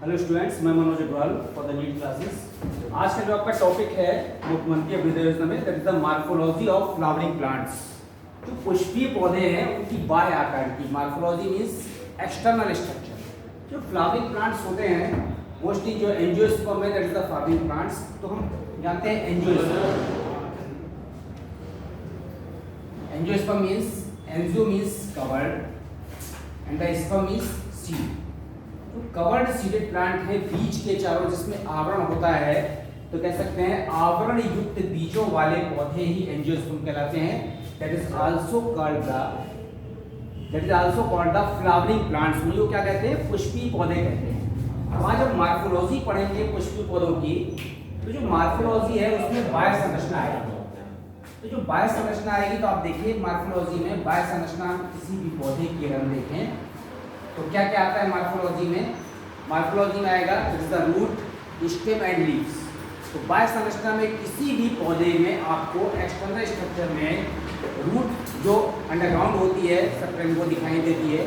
Hello students, मैं Manoj Agrawal for the NEET classes. आज का जो आपका टॉपिक है मुख्यमंत्री अभ्युदय योजना में, that is the morphology of flowering plants. जो पुष्पीय पौधे हैं उनकी बाह्य आकार की, मार्फोलॉजी मींस एक्सटर्नल स्ट्रक्चर। जो फ्लावरिंग प्लांट्स होते हैं मोस्टली जो एंजियोस्पर्म है, that is the flowering plants. तो हम जानते हैं angiosperm. Angiosperm means, angio means covered and the sperm means seed. तो कवर्ड सीडेड प्लांट है बीज के चारों जिसमें आवरण होता है, तो कह सकते हैं आवरण युक्त बीजों वाले पौधे ही एंजियोस्पर्म कहलाते हैं। That is also called the flowering plants. जो क्या कहते हैं, पुष्पीय पौधे कहते हैं। अब आज हम मार्फोलॉजी पढ़ेंगे पुष्पीय पौधों की। तो जो मार्फोलॉजी है उसमें बाह्य संरचना आएगी। तो जो बाह्य संरचना आएगी, तो आप देखिए मार्फोलॉजी में बाह्य संरचना किसी भी पौधे की अगर हम देखें तो क्या क्या आता है मार्फोलॉजी में। मार्फोलॉजी में आएगा the root, stem and leaves. तो बाह्य संरचना में किसी भी पौधे में आपको एक्सटर्नल स्ट्रक्चर में रूट जो अंडरग्राउंड होती है सब वो दिखाई देती है,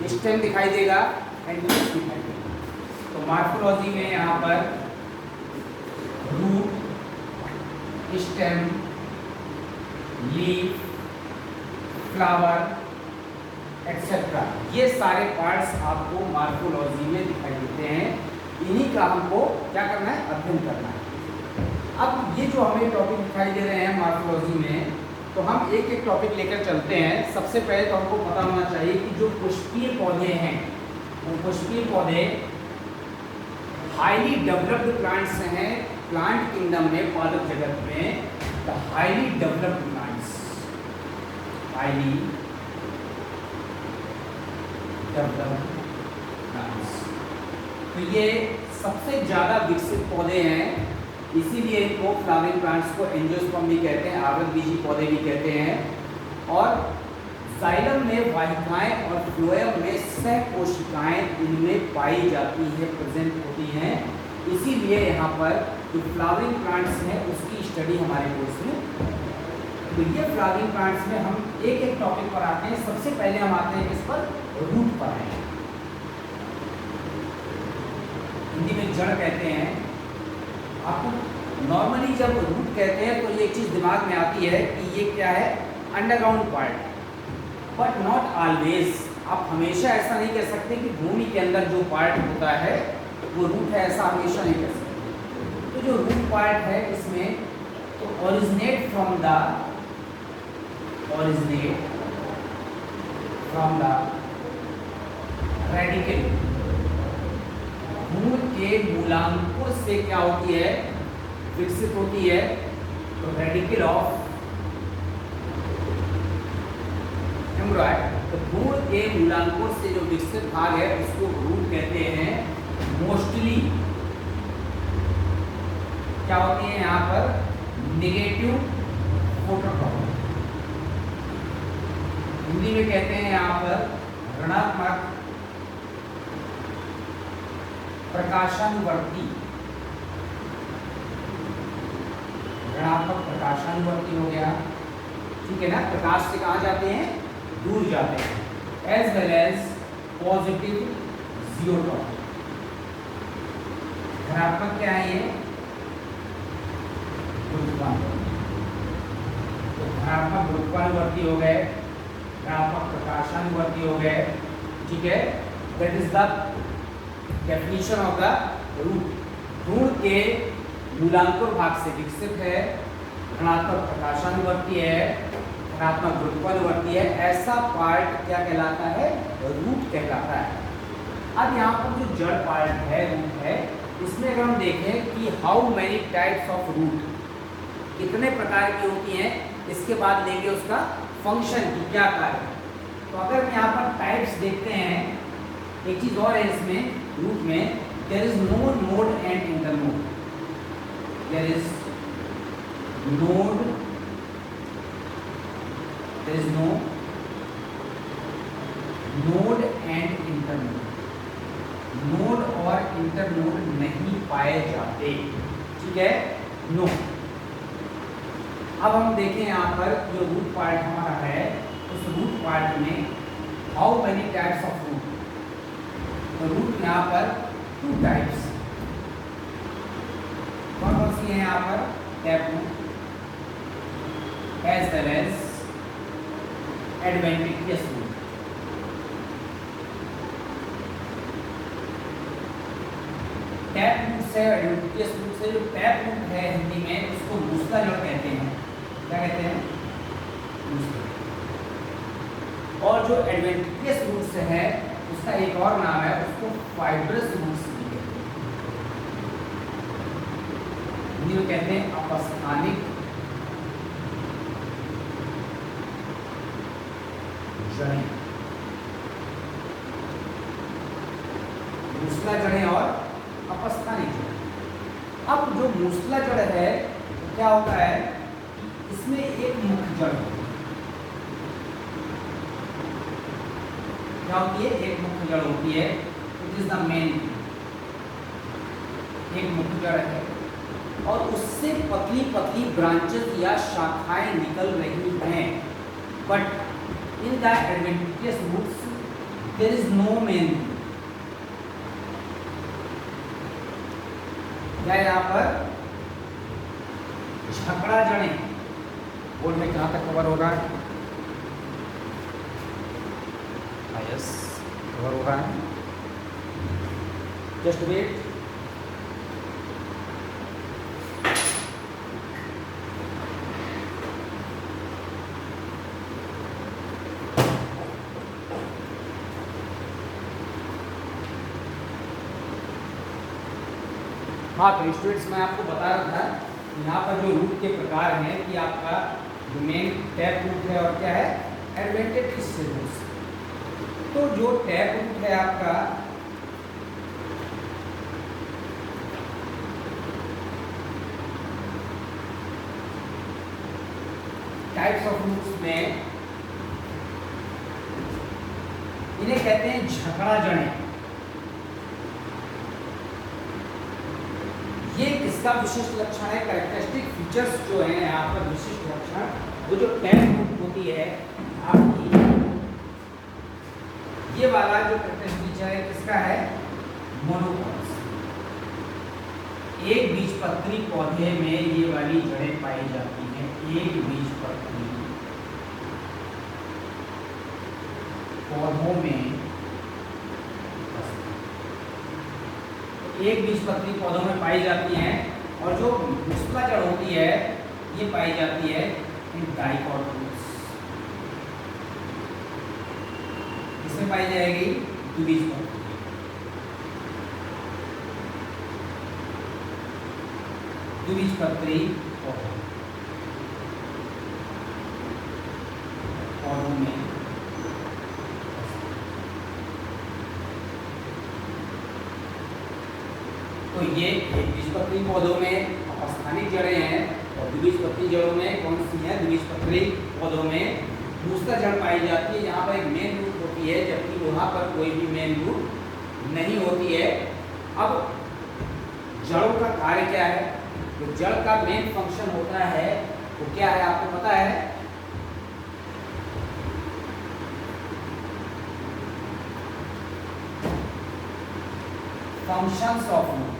स्टेम दिखाई देगा एंड लीव्स दिखाई देगा। तो मार्फोलॉजी में यहाँ पर root, stem, leaf, flower etcetera, ये सारे पार्ट्स आपको मार्फोलॉजी में दिखाई देते हैं। इन्हीं का हमको क्या करना है, अध्ययन करना है। अब ये जो हमें टॉपिक दिखाई दे रहे हैं मार्फोलॉजी में, तो हम एक एक टॉपिक लेकर चलते हैं। सबसे पहले तो हमको पता होना चाहिए कि जो पुष्पीय पौधे हैं वो पुष्पीय पौधे हाईली डेवलप्ड प्लांट्स हैं। प्लांट किंगडम में, पादप जगत में the highly developed plants, highly तो ये सबसे ज्यादा विकसित पौधे हैं, इसीलिए इनको फ्लावरिंग प्लांट्स को एंजियोस्पर्म भी कहते हैं, आवृतबीजी पौधे भी कहते हैं। और जाइलम में वाहिकाएं और फ्लोएम में सह कोशिकाएं इनमें पाई जाती है, प्रेजेंट होती हैं। इसीलिए यहाँ पर जो फ्लावरिंग प्लांट्स हैं उसकी स्टडी हमारे कोर्स में। तो ये फ्लावरिंग प्लांट्स में हम एक एक टॉपिक पर आते हैं। सबसे पहले हम आते हैं इस पर, रूट पर हैं। हिंदी में जड़ कहते हैं। आपको नॉर्मली जब रूट कहते हैं तो ये एक चीज दिमाग में आती है कि ये क्या है, underground part, but not always. आप हमेशा ऐसा नहीं कह सकते कि भूमि के अंदर जो पार्ट होता है वो रूट है, ऐसा हमेशा नहीं कह सकते। तो जो रूट पार्ट है इसमें तो ओरिजिनेट फ्रॉम द रेडिकल, मूल के मूलांकुर से क्या होती है, विकसित होती है। तो रेडिकल ऑफ एम्ब्रॉयड, तो मूल के मूलांकुर से जो विकसित भाग है उसको रूट कहते हैं। मोस्टली क्या होती है यहाँ पर, नेगेटिव फोटोट्रॉपिक, हिंदी में कहते हैं यहाँ पर ऋणात्मक प्रकाशानुवर्ती, ऋणात्मक प्रकाशानुवर्ती हो गया, ठीक है ना। प्रकाश से कहाँ जाते हैं, दूर जाते हैं। As well as positive geotropic, धनात्मक क्या है ये, तो धनात्मक गुरुत्वानुवर्ती हो गए, धनात्मक प्रकाशानुवर्ती हो गए, ठीक है। That is the definition of the root. भ्रूण के मूलांकुर भाग से विकसित है, धनात्मक प्रकाशानुवर्ती है, धनात्मक गुरुत्वानुवर्ती है। ऐसा पार्ट क्या कहलाता है, रूट कहलाता है। अब यहाँ पर जो जड़ पार्ट है, रूट है, इसमें अगर हम देखें कि how many types of root, कितने प्रकार की होती हैं, इसके बाद लेंगे उसका फंक्शन की क्या कार्य। तो अगर हम यहाँ पर टाइप्स देखते हैं, एक चीज और है इसमें रूट में, there is no node and internode, there is node, there is no node and internode. Node और इंटरनोड नहीं पाए जाते, ठीक है, नो। अब हम देखें यहाँ पर जो रूट पार्ट हमारा है, उस रूट पार्ट में how many types of root. तो रूट यहाँ पर टू टाइप्स। कौन कौन सी हैं यहाँ पर? Tap root as well as adventitious root. Tap root से एडवेंटिशियस रूट से, जो टैप रूट है हिंदी में उसको मूसला जड़ कहते हैं। क्या कहते हैं? मूसला। और जो एडवेंटिशियस रूट से है उसका एक और नाम है, उसको फाइब्रस रूट्स भी कहते हैं। हिंदी में कहते हैं अपस्थानिक जड़ें। मूसला जड़ें और अपस्थानिक जड़। अब जो मूसला जड़ है तो क्या होता है, इसमें एक मुख्य जड़ होती है। क्या होती है? एक मुख्य जड़ होती है, विच इज द मेन। एक मुख्य जड़ है और उससे पतली पतली ब्रांचेस या शाखाएं निकल रही हैं, but in the adventitious roots there is no main. क्या यहाँ पर? झकड़ा जड़ें। बोर्ड में कहाँ तक कवर होगा? यस, कवर हो रहा है। Just wait. हाँ, तो स्टूडेंट्स मैं आपको बता रहा था यहाँ पर जो रूट के प्रकार हैं कि आपका जो मेन टैप रूट है और क्या है? Adventitious root. तो जो टैप रूट है आपका, टाइप्स ऑफ रूट्स में इन्हें कहते हैं झकड़ा जड़ें। ये किसका विशिष्ट लक्षण है? कैरेक्टरिस्टिक फीचर्स जो हैं यहाँ पर विशिष्ट लक्षण, वो जो टैप रूट होती है आपकी, ये वाला जो कैरेक्टरिस्टिक फीचर है किसका है? मोनोकॉट्स। एक बीजपत्री पौधे में ये वाली जड़ें पाई जाती हैं। एक बीजपत्री पौधों में, एक बीजपत्री पौधों में पाई जाती हैं, और जो मूसला जड़ होती है ये पाई जाती है इन डाइकॉट रूट्स। इसमें पाई जाएगी द्विबीजपत्री। द्विबीजपत्री पौधों में तो ये एक बीजपत्री पौधों में अपस्थानिक जड़ें हैं, और द्विबीजपत्री जड़ों में कौन सी है? द्विबीजपत्री पौधों में मूसला जड़ पाई जाती है। यहाँ पर एक मेन रूट होती है, जबकि वहाँ पर कोई भी मेन रूट नहीं होती है। अब जड़ों का कार्य क्या है? तो जड़ का मेन फंक्शन होता है वो क्या है आपको पता है? Functions of root.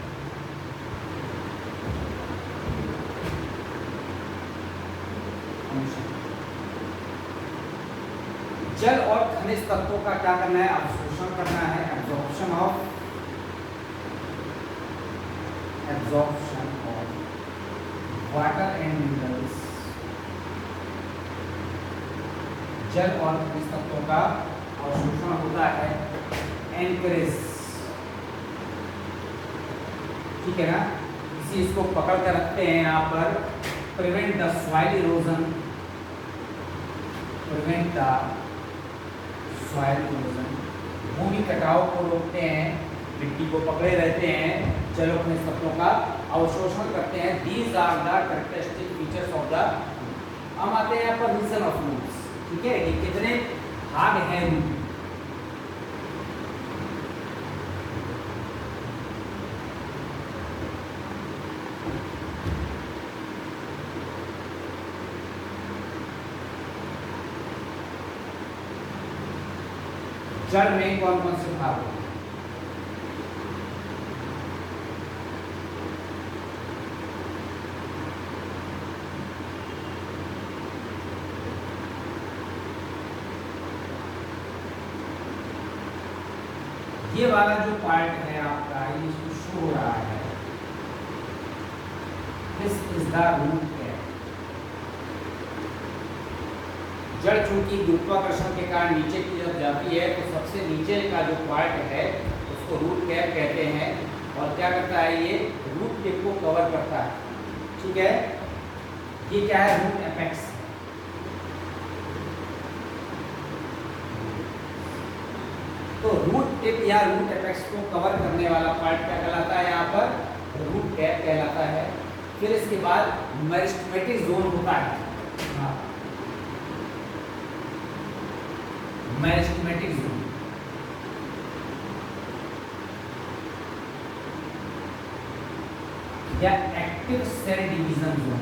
जल और खनिज तत्वों का क्या करना है? अवशोषण करना है। Absorption of water and minerals. जल और खनिज तत्वों का अवशोषण होता है। एनकरेज, ठीक है ना? इसी इसको पकड़ कर रखते हैं यहाँ पर। Prevent the soil erosion, prevent the soil erosion, भूमि कटाव को रोकते हैं, मिट्टी को पकड़े रहते हैं, जल और खनिज तत्वों का अवशोषण करते हैं। These are the characteristic features of the. हम आते हैं यहाँ पर रीजन ऑफ रूट्स, ठीक है, कि कितने भाग हैं रूट। जड़ में कौन कौन से भाग होते हैं? ये वाला जो पार्ट है आपका, ये शो हो रहा है, this is the root cap. जड़ चूंकि गुरुत्वाकर्षण के कारण नीचे की तरफ जाती है, तो सबसे नीचे का जो पार्ट है उसको रूट कैप कहते हैं। और क्या करता है, ये रूट टिप को कवर करता है, ठीक है। ये क्या है, रूट एपेक्स। तो रूट टिप या रूट एपेक्स को कवर करने वाला पार्ट क्या कहलाता है, यहाँ पर रूट कैप कहलाता है। फिर इसके बाद मेरिस्टेमेटिक जोन होता है, हाँ, मेरिस्टेमेटिक जोन या active cell division zone.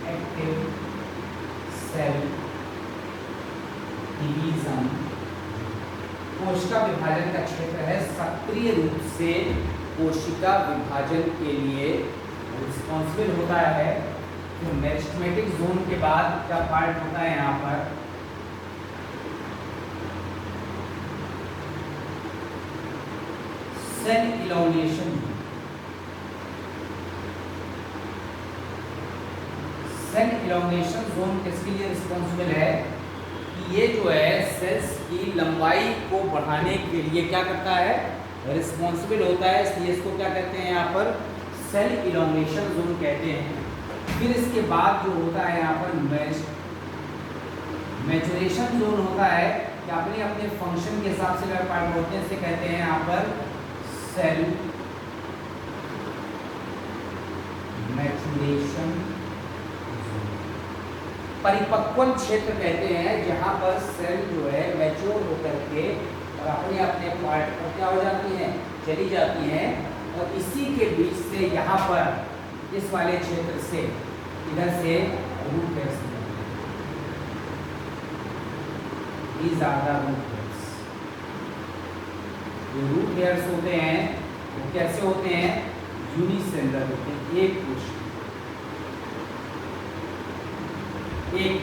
Active cell division कोशिका विभाजन का क्षेत्र है, सक्रिय रूप से कोशिका विभाजन के लिए रिस्पॉन्सिबल होता है। तो मेरिस्टेमेटिक जोन के बाद क्या पार्ट होता है, यहाँ पर cell elongation. Cell elongation zone किसके लिए रिस्पॉन्सिबल है, ये जो है सेल्स की लंबाई को बढ़ाने के लिए क्या करता है, रिस्पॉन्सिबल होता है। इसलिए इसको क्या कहते हैं, यहाँ पर सेल इलॉन्गेशन जोन कहते हैं। फिर इसके बाद जो होता है यहाँ पर मैचुरेशन जोन होता है, कि अपने अपने फंक्शन के हिसाब से पार्ट होते हैं, इसे कहते हैं यहाँ पर सेल मैचुरेशन। परिपक्वन क्षेत्र कहते हैं जहां पर सेल जो है मैच्योर होकर के और अपने अपने पार्ट पर क्या हो जाती हैं, चली जाती हैं। और इसी के बीच से यहाँ पर इस वाले क्षेत्र से इधर से root hairs, these are the root hairs। जो रूट हेयर्स होते हैं वो कैसे होते हैं, यूनिसेलुलर होते हैं, एक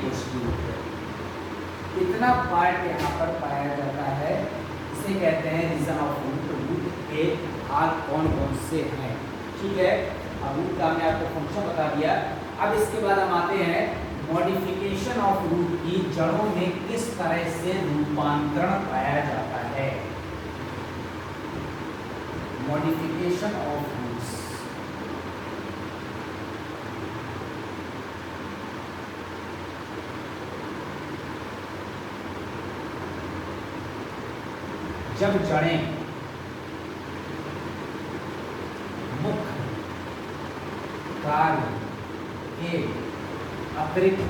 कोशिका होता है। इतना पार्ट यहाँ पर पाया जाता है, इसे कहते हैं रीजन ऑफ रूट। रूट के भाग कौन कौन से हैं, ठीक है। अब रूट का हमने आपको फंक्शन बता दिया। अब इसके बाद हम आते हैं मॉडिफिकेशन ऑफ रूट की जड़ों में किस तरह से रूपांतरण पाया जाता है। मॉडिफिकेशन ऑफ रूट्स, जब जड़ें मुख्य कार्य के अतिरिक्त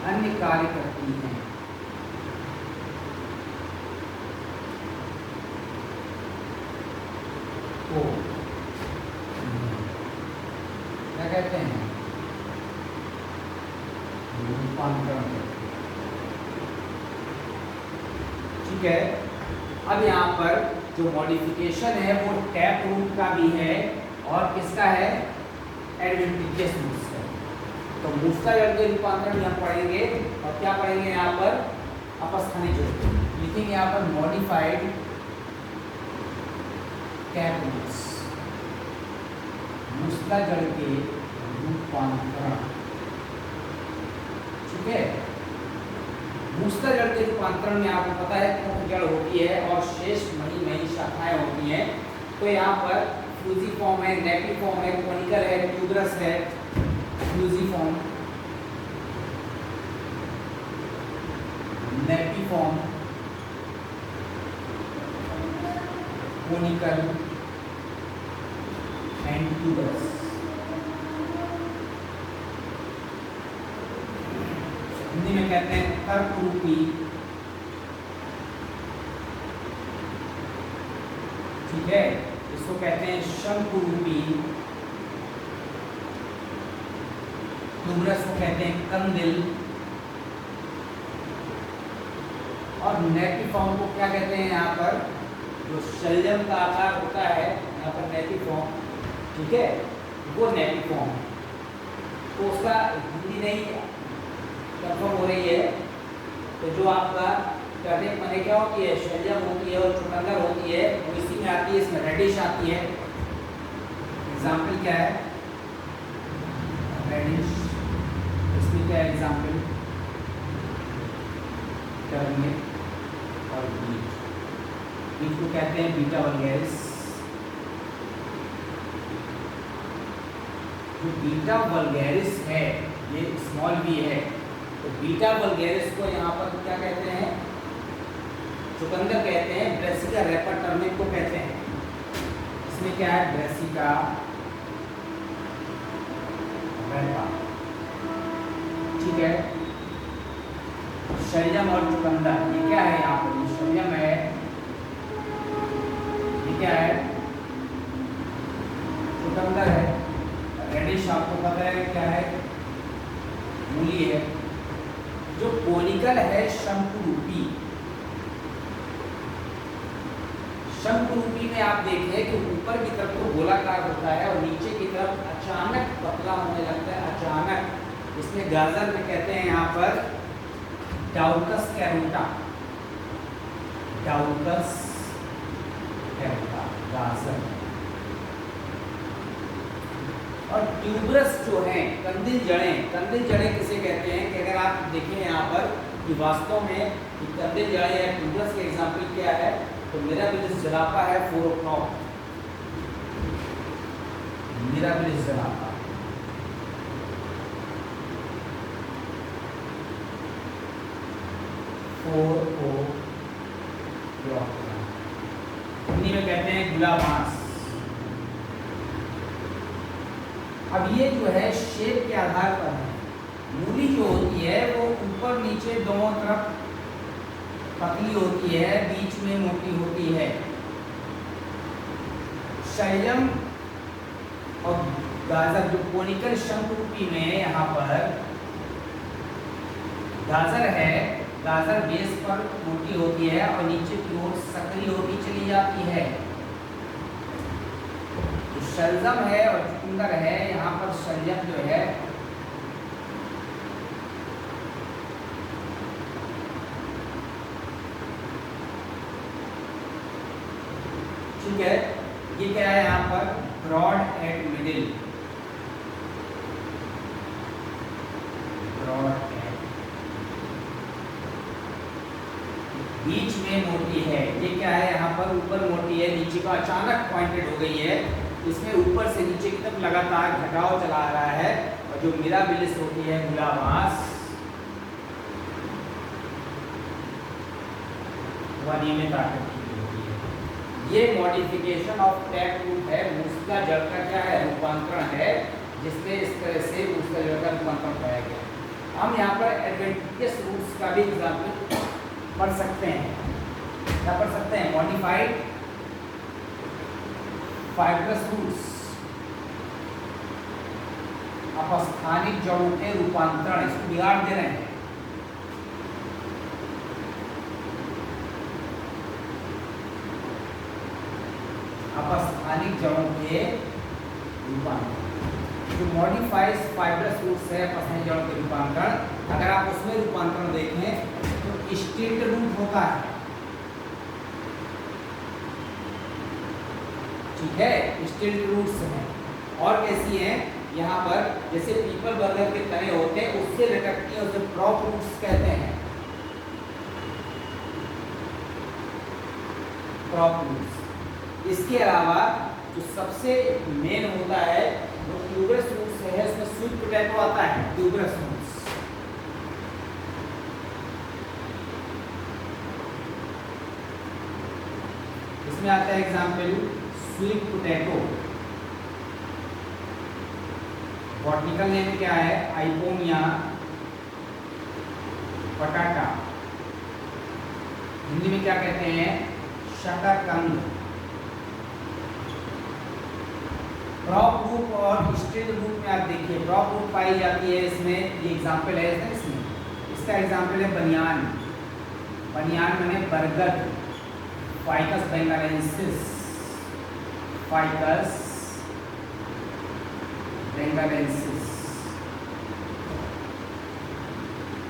अन्य कार्य करती हैं, तो क्या कहते हैं, रूपांतरण। ठीक है। अब यहाँ पर जो मॉडिफिकेशन है वो टैप रूट का भी है और किसका है, एडवेंटिशियस रूट्स का। तो मूसला जड़ के रूपांतरण यहाँ पढ़ेंगे और क्या पढ़ेंगे यहाँ पर, अपस्थानिक जड़। लिखेंगे यहाँ पर मॉडिफाइड टैप रूट्स, मूसला जड़ के रूपांतरण। ठीक है। मूसला जड़ के रूपांतरण में आपको पता है मुख्य जड़ होती है और शेष मही शाखाएं होती हैं। तो यहाँ पर फ्यूजिफॉर्म है, नेपिफॉर्म है, कोनिकल है, ट्यूबरस है। Fusiform, napiform, conical and tuberous. Hindi में कहते हैं कर्करूपी। ठीक है। इसको कहते हैं शंकुरूपी। ट्यूबरस को कहते हैं कंदिल। और नेपिफॉर्म को क्या कहते हैं, यहाँ पर जो शलजम का आकार होता है यहाँ पर नेपिफॉर्म, ठीक है, वो नेपिफॉर्म। तो उसका हिंदी नहीं कंफर्म हो रही है, तो जो आपका टर्निप माने क्या होती है, शलजम होती है और चुकंदर होती है, वो इसी में आती है, इसमें रेडिश आती है। एग्जाम्पल क्या है, रेडिश, इसमें क्या है एग्जाम्पल, टर्निप और बीट। बीट को कहते हैं बीटा वल्गैरिस। जो बीटा वल्गैरिस है, ये स्मॉल बी है, तो बीटा वल्गैरिस को यहाँ पर क्या कहते हैं, चुकंदर कहते हैं। ब्रेसिका रैपर टर्निप को कहते हैं। इसमें क्या है, ब्रेसिका रैपर, ठीक है। शलजम और चुकंदर, ये क्या है यहाँ पर, ये शलजम है, ये क्या है, चुकंदर है। रेडिश आपको पता है क्या है, मूली है। जो कोनिकल है, शंकुरूपी, शंकुरूपी में आप देखें कि ऊपर की तरफ तो गोलाकार होता है और नीचे की तरफ अचानक पतला होने लगता है, अचानक। इसमें गाजर में कहते हैं यहाँ पर डाउकस कैरोटा, डाउकस कैरोटा, गाजर। और ट्यूबरस जो है, कंदिल जड़ें, कंदिल जड़ें किसे कहते हैं, कि अगर आप देखें यहाँ पर कि वास्तव में कंदिल जड़ें या ट्यूबरस के एग्जाम्पल क्या है, तो मिराबिलिस जलापा है, 4 o'clock, मिराबिलिस जलापा। हिंदी में कहते हैं गुलाबांस। अब ये जो है शेप के आधार पर है। मूली जो होती है वो ऊपर नीचे दोनों तरफ पतली होती है, बीच में मोटी होती है। शलजम और गाजर जो कोनिकल शंकुरूपी में यहाँ पर गाजर है, गाजर बेस पर मोटी होती है और नीचे की ओर सकरी होती चली जाती है। जो शलजम है और चुकंदर है, यहाँ पर शलजम जो है ठीक है, ये क्या है यहाँ पर, ब्रॉड एट मिडिल, ब्रॉड बीच में मोटी है। ये क्या है यहाँ पर, ऊपर मोटी है, नीचे का अचानक पॉइंटेड हो गई है। इसमें ऊपर से नीचे की तरफ लगातार घटाव चला आ रहा है। और जो मिराबिलिस होती है, गुलाबांस, वह अनियमित आकृति की होती है। ये मॉडिफिकेशन ऑफ टैप रूट है, मूसला जड़ का क्या है, रूपांतरण है, जिससे इस तरह से मूसला जड़ का रूपांतरण पाया गया। हम यहाँ पर एडवेंटिशियस रूट्स का भी एग्जाम्पल पढ़ सकते हैं। क्या पढ़ सकते हैं, मॉडिफाइड फाइब्रस रूट्स, अपस्थानिक जड़ों के रूपांतरण, इसको बिगाड़ दे रहे हैं। अपस्थानिक जड़ों के रूपांतरण, जो मॉडिफाइड फाइब्रस रूट्स है, अपस्थानिक जड़ों के रूपांतरण, अगर आप उसमें रूपांतरण देखें तो स्टिल्ट रूट होता है, ठीक है, स्टिल्ट रूट्स हैं। और कैसी हैं, यहाँ पर जैसे पीपल बर्गर के तने होते हैं, उससे लटकती है, उसे प्रॉप रूट्स कहते हैं, प्रॉप रूट्स। इसके अलावा जो सबसे मेन होता है वो ट्यूबरस रूट्स है, उसमें स्वीट पोटैटो आता है, ट्यूबरस रूट्स। इसमें आता है example sweet potato. Botanical name क्या है, आइपोनिया पटाटा। हिंदी में क्या कहते हैं, शकरकंद। ड्रॉप रूट और स्टिल रूट में आप देखिए, ड्रॉप रूट पाई जाती है इसमें, ये एग्जाम्पल है इसमें। इसका एग्जाम्पल है बनियान, बनियान माने बरगद, फाइकस बेंगालेंसिस, फाइकस बेंगालेंसिस,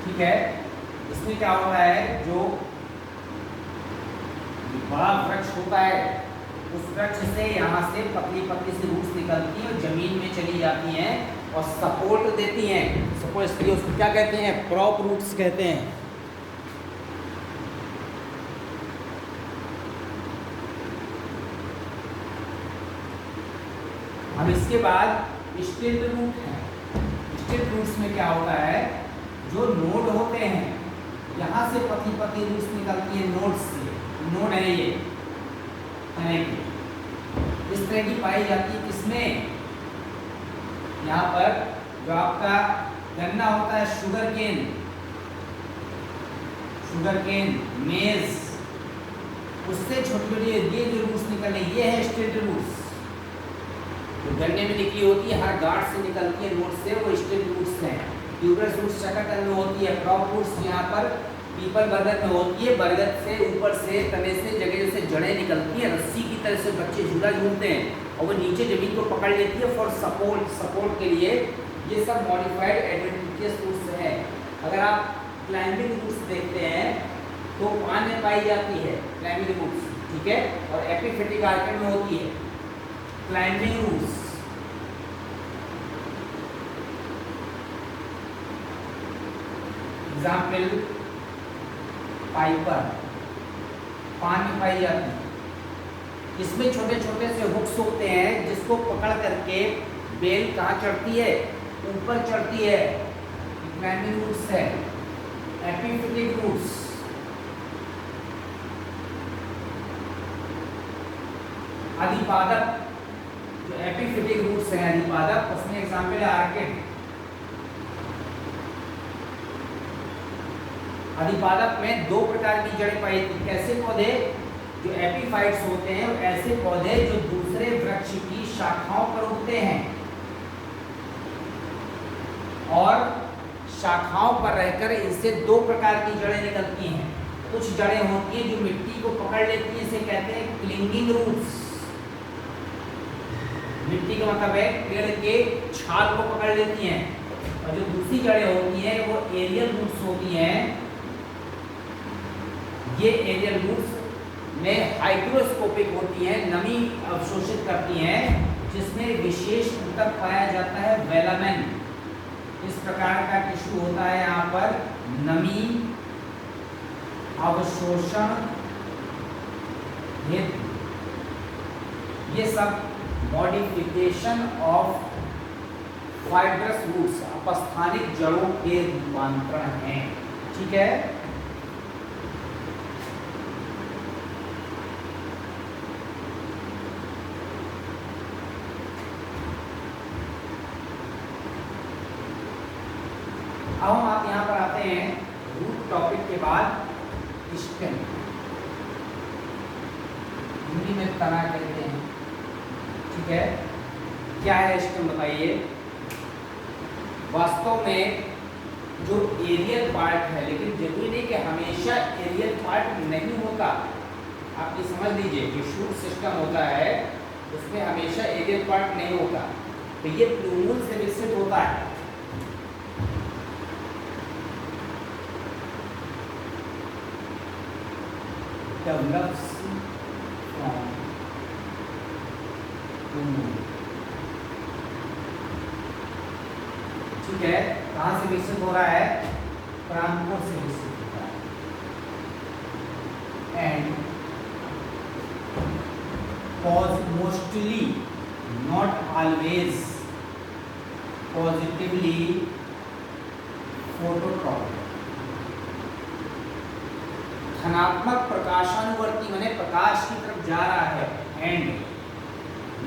ठीक है। इसमें क्या होता है, जो बड़ा वृक्ष होता है, उस वृक्ष से यहाँ से पतली पतली सी रूट्स निकलती हैं और जमीन में चली जाती हैं और सपोर्ट देती हैं। सपोर्ट, इसलिए उसको क्या कहते हैं? क्रॉप रूट्स कहते हैं। अब इसके बाद स्टेट रूट है। स्टेट रूट्स में क्या होता है? जो नोड होते हैं, यहाँ से पतली पतली रूट्स निकलती है नोड से। नोड है ये इस तरह की पाई जाती है। किसमें? यहाँ पर जो आपका गन्ना होता है, शुगर केन, मेज, उससे छोटी छोटी ये जो रूट्स निकलने, ये है स्टेट रूट्स। जो गन्ने में निकली होती है, हर गांठ से निकलती है नोड से, वो स्टेट रूट्स हैं। ट्यूबरस रूट्स शकरकंद में होती है। क्रॉप रूट्स यहाँ पर पीपल बरगद में होती है। बरगद से ऊपर से तने से जगह जैसे जड़ें निकलती हैं, रस्सी की तरह से बच्चे झूला झूलते हैं और वो नीचे जमीन को पकड़ लेती है फॉर सपोर्ट के लिए। ये सब मॉडिफाइड एडवेंटिशियस रूट्स हैं। अगर आप क्लाइंबिंग रूट्स देखते हैं तो पान में पाई जाती है क्लाइंबिंग रूट्स, ठीक है, और एपिफिटिक आर्किड में होती है क्लाइंबिंग रूट्स। एग्जाम्पल, पाइपर, पान में पाई जाती है। इसमें छोटे छोटे से हुक्स होते हैं जिसको पकड़ करके बेल कहाँ चढ़ती है? ऊपर चढ़ती है। क्लाइंबिंग रूट्स है। एपिफिटिक रूट्स, अधिपादप, जो एपिफिटिक रूट्स हैं अधिपादप, उसमें एग्जाम्पल है आर्किड। अधिपादप में दो प्रकार की जड़ें पाई जाती हैं। कैसे पौधे? जो एपीफाइट्स होते हैं, ऐसे पौधे जो दूसरे वृक्ष की शाखाओं पर उगते हैं और शाखाओं पर रहकर इनसे दो प्रकार की जड़ें निकलती हैं। कुछ जड़ें होती हैं जो मिट्टी को पकड़ लेती हैं, इसे कहते हैं क्लिंगिंग रूट्स। मिट्टी का मतलब है पेड़ के छाल को पकड़ लेती हैं। और जो दूसरी जड़ें होती हैं वो एरियल रूट्स होती हैं। ये एरियल रूट्स में हाइग्रोस्कोपिक होती हैं, नमी अवशोषित करती हैं, जिसमें विशेष ऊतक पाया जाता है वेलामेन। इस प्रकार का टिश्यू होता है यहाँ पर, नमी अवशोषण हेतु। ये सब मॉडिफिकेशन ऑफ फाइब्रस रूट्स, अपस्थानिक जड़ों के रूपांतरण हैं, ठीक है। अब हम आप यहाँ पर आते हैं रूट टॉपिक के बाद स्टेम, हिंदी में तना कहते हैं, ठीक है। क्या है स्टेम बताइए? वास्तव में जो एरियल पार्ट है, लेकिन जरूरी नहीं कि हमेशा एरियल पार्ट नहीं होता। आप ये समझ लीजिए, जो शूट सिस्टम होता है उसमें हमेशा एरियल पार्ट नहीं होता। तो ये प्लूमूल से विकसित होता है। Develops from plumule, ठीक है। कहाँ से विकसित हो रहा है? परागकोश से विकसित होता है। And mostly, not always, positively phototropic, धनात्मक प्रकाशानुवर्ती, माने प्रकाश की तरफ जा रहा है। एंड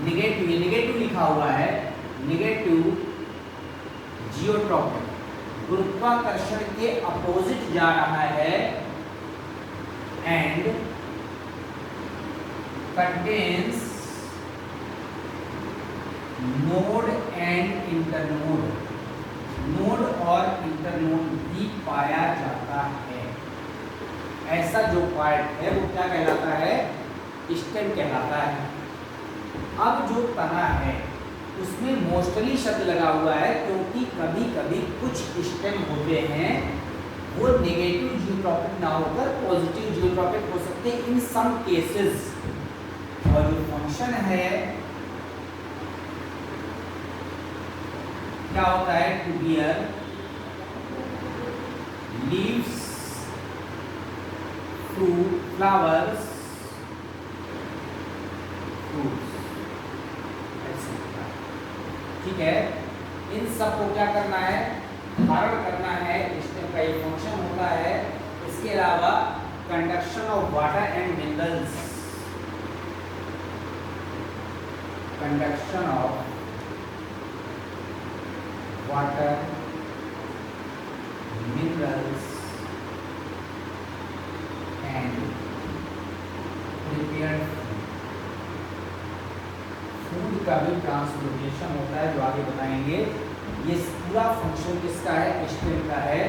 नेगेटिव, ये नेगेटिव लिखा हुआ है, नेगेटिव जियोट्रॉपिक, गुरुत्वाकर्षण के अपोजिट जा रहा है। And contains node and internode, node और इंटरनोड भी पाया जाता है। ऐसा जो पार्ट है वो क्या कहलाता है? स्टेम कहलाता है। अब जो तना है उसमें मोस्टली शब्द लगा हुआ है, क्योंकि कभी कभी कुछ स्टेम होते हैं वो नेगेटिव जियोट्रॉपिक ना होकर पॉजिटिव जियोट्रॉपिक हो सकते हैं इन सम केसेस। और जो फंक्शन है क्या होता है, to bear leaves, fruit, flowers, fruits, etc. ठीक है, इन सब को क्या करना है, धारण करना है, स्टेम का ये फंक्शन होता है। इसके अलावा conduction of water and minerals, conduction of water minerals and prepared food का भी ट्रांसपोर्टेशन होता है, जो आगे बताएंगे। ये पूरा फंक्शन किसका है, स्टेम का है,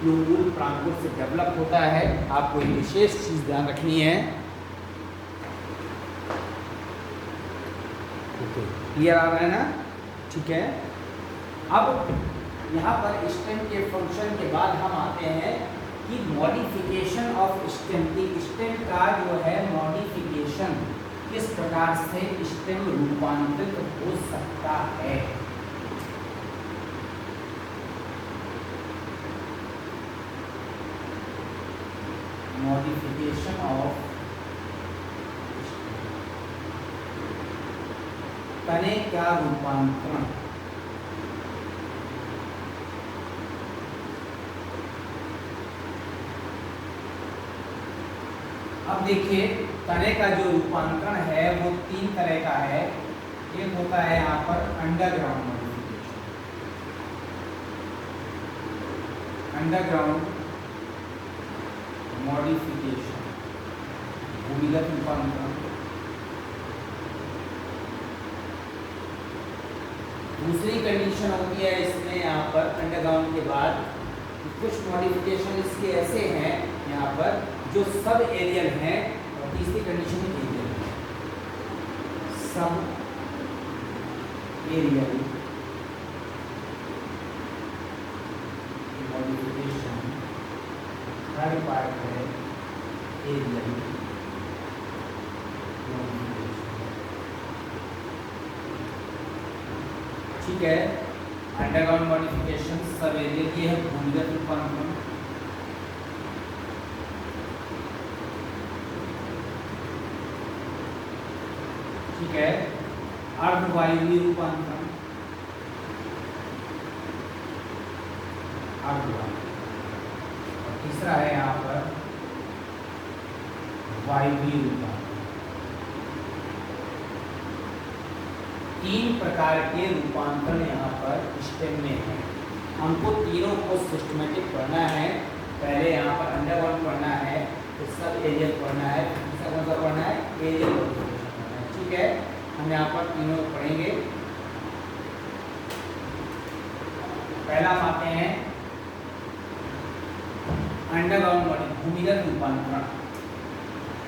जो मूल प्रांगुर से डेवलप होता है। आपको एक विशेष चीज ध्यान रखनी है। ओके, क्लियर आ रहा है ना? ठीक है, अब यहाँ पर स्टेम के फंक्शन के बाद हम आते हैं कि मॉडिफिकेशन ऑफ स्टेम की, स्टेम का जो है मॉडिफिकेशन किस प्रकार से स्टेम रूपांतरित हो सकता है। मॉडिफिकेशन ऑफ तने का रूपांतरण, अब देखिए तने का जो रूपांतरण है वो तीन तरह का है। एक होता है यहाँ पर अंडरग्राउंड मॉडिफिकेशन, अंडरग्राउंड मॉडिफिकेशन, भूमिगत रूपांतरण। दूसरी कंडीशन होती है इसमें यहाँ पर अंडरग्राउंड के बाद कुछ मॉडिफिकेशन इसके ऐसे हैं यहाँ पर जो सब एरियल हैं, और तीसरी कंडीशन में एरियल है, सब एरियल मॉडिफिकेशन। थर्ड पार्ट है एरियल मॉडिफिकेशन। ठीक है, अंडरग्राउंड मॉडिफिकेशन, सब एरियल, ये है भूमिगत रूपांतरण। ठीक है, अर्धवायुवीय रूपांतरण, अर्धवायु, और तीसरा है यहाँ पर वायुवीय रूपांतरण। तीन प्रकार के रूपांतरण यहाँ पर स्टेम में है। हमको तीनों को सिस्टमेटिक पढ़ना है। पहले यहाँ पर अंडरग्राउंड पढ़ना है, फिर सब एरियल पढ़ना है, फिर कौन सा पढ़ना है, एरियल मॉडिफिकेशन। ठीक है, हम यहाँ पर तीनों पढ़ेंगे। पहला हम आते हैं अंडरग्राउंड मॉडिफिकेशन, भूमिगत रूपांतरण।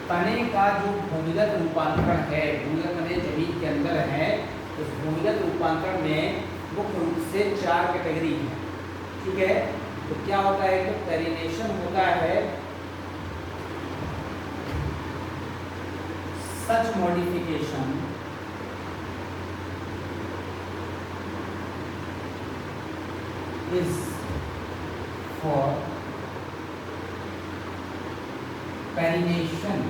तने का जो भूमिगत रूपांतरण है, भूमिगत तने जमीन के अंदर है, उस भूमिगत रूपांतरण में मुख्य रूप से 4 कैटेगरी है। ठीक है, तो क्या होता है, तो पेरिनेशन होता है, such modification is for perenniation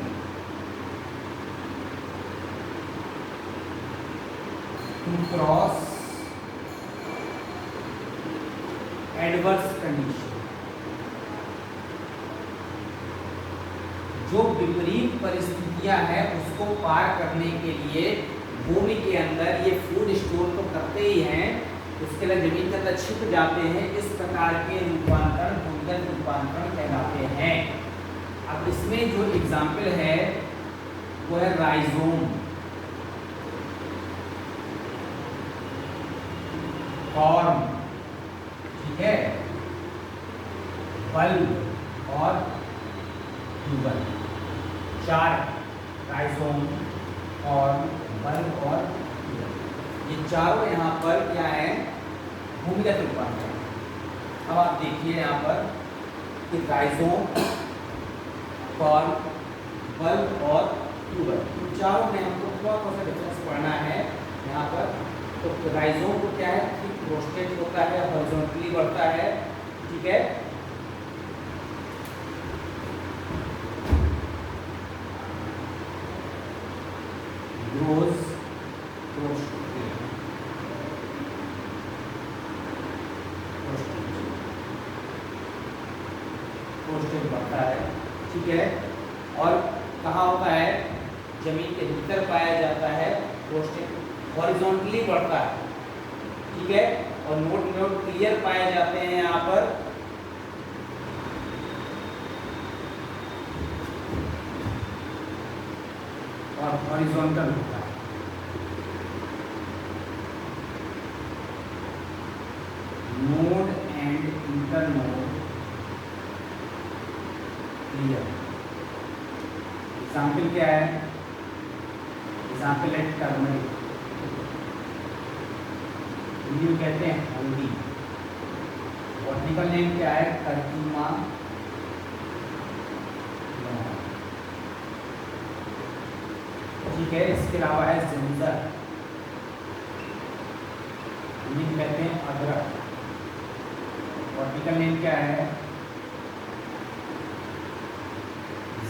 to cross adverse condition। जो विपरीत परिस्थितियां हैं उसको पार करने के लिए भूमि के अंदर ये फूड स्टोर तो करते ही हैं, उसके लिए जमीन के अंदर छिप जाते हैं। इस प्रकार के रूपांतरण भूमिगत रूपांतरण कहलाते हैं। अब इसमें जो एग्जाम्पल है वो है राइजोम, फॉर्म, ठीक है, बल्ब और ट्यूबल। 4 राइजोम और बल्ब और ट्यूबल, ये चारों यहाँ पर क्या है, भूमिगत रूपांतरण। अब आप देखिए यहाँ पर कि राइजोम, कॉर्म, बल्ब और ट्यूबर, इन चारों में हमको थोड़ा सा डिफरेंस पढ़ना है यहाँ पर। तो राइजोम को क्या है, थिक प्रोस्टेट होता है, हॉरिजॉन्टली बढ़ता है, ठीक है। ग्रोज प्रोस्टेट बढ़ता है, ठीक है। और कहाँ होता है, जमीन के भीतर पाया जाता है। प्रोस्टेट हॉरिजॉन्टली बढ़ता है, ठीक है। और नोड क्लियर पाए जाते हैं यहाँ पर। और हॉरिजॉन्टल होता है। Node and internode clear. Example क्या है, एग्जाम्पल है टर्मरिक, हिंदी में कहते हैं हल्दी। बॉटनिकल नेम क्या है, कर्क्यूमा। ठीक है, इसके अलावा है जिंजर, हिंदी में कहते हैं अदरक। बॉटनिकल नेम क्या है,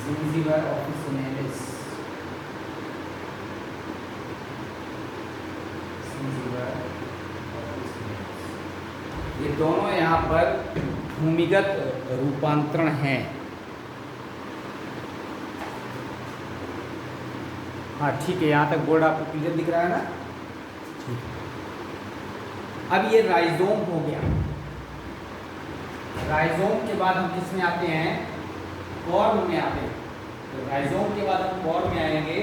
जिंजिबर ऑफिसिनेलिस। ये दोनों यहाँ पर भूमिगत रूपांतरण हैं। हाँ ठीक है, यहाँ तक बोर्ड आपको क्लियर दिख रहा है ना, ठीक है। अब ये राइजोम हो गया। राइजोम के बाद हम किसमें आते हैं, कॉर्म में आते हैं। तो राइजोम के बाद हम कॉर्म में आएंगे।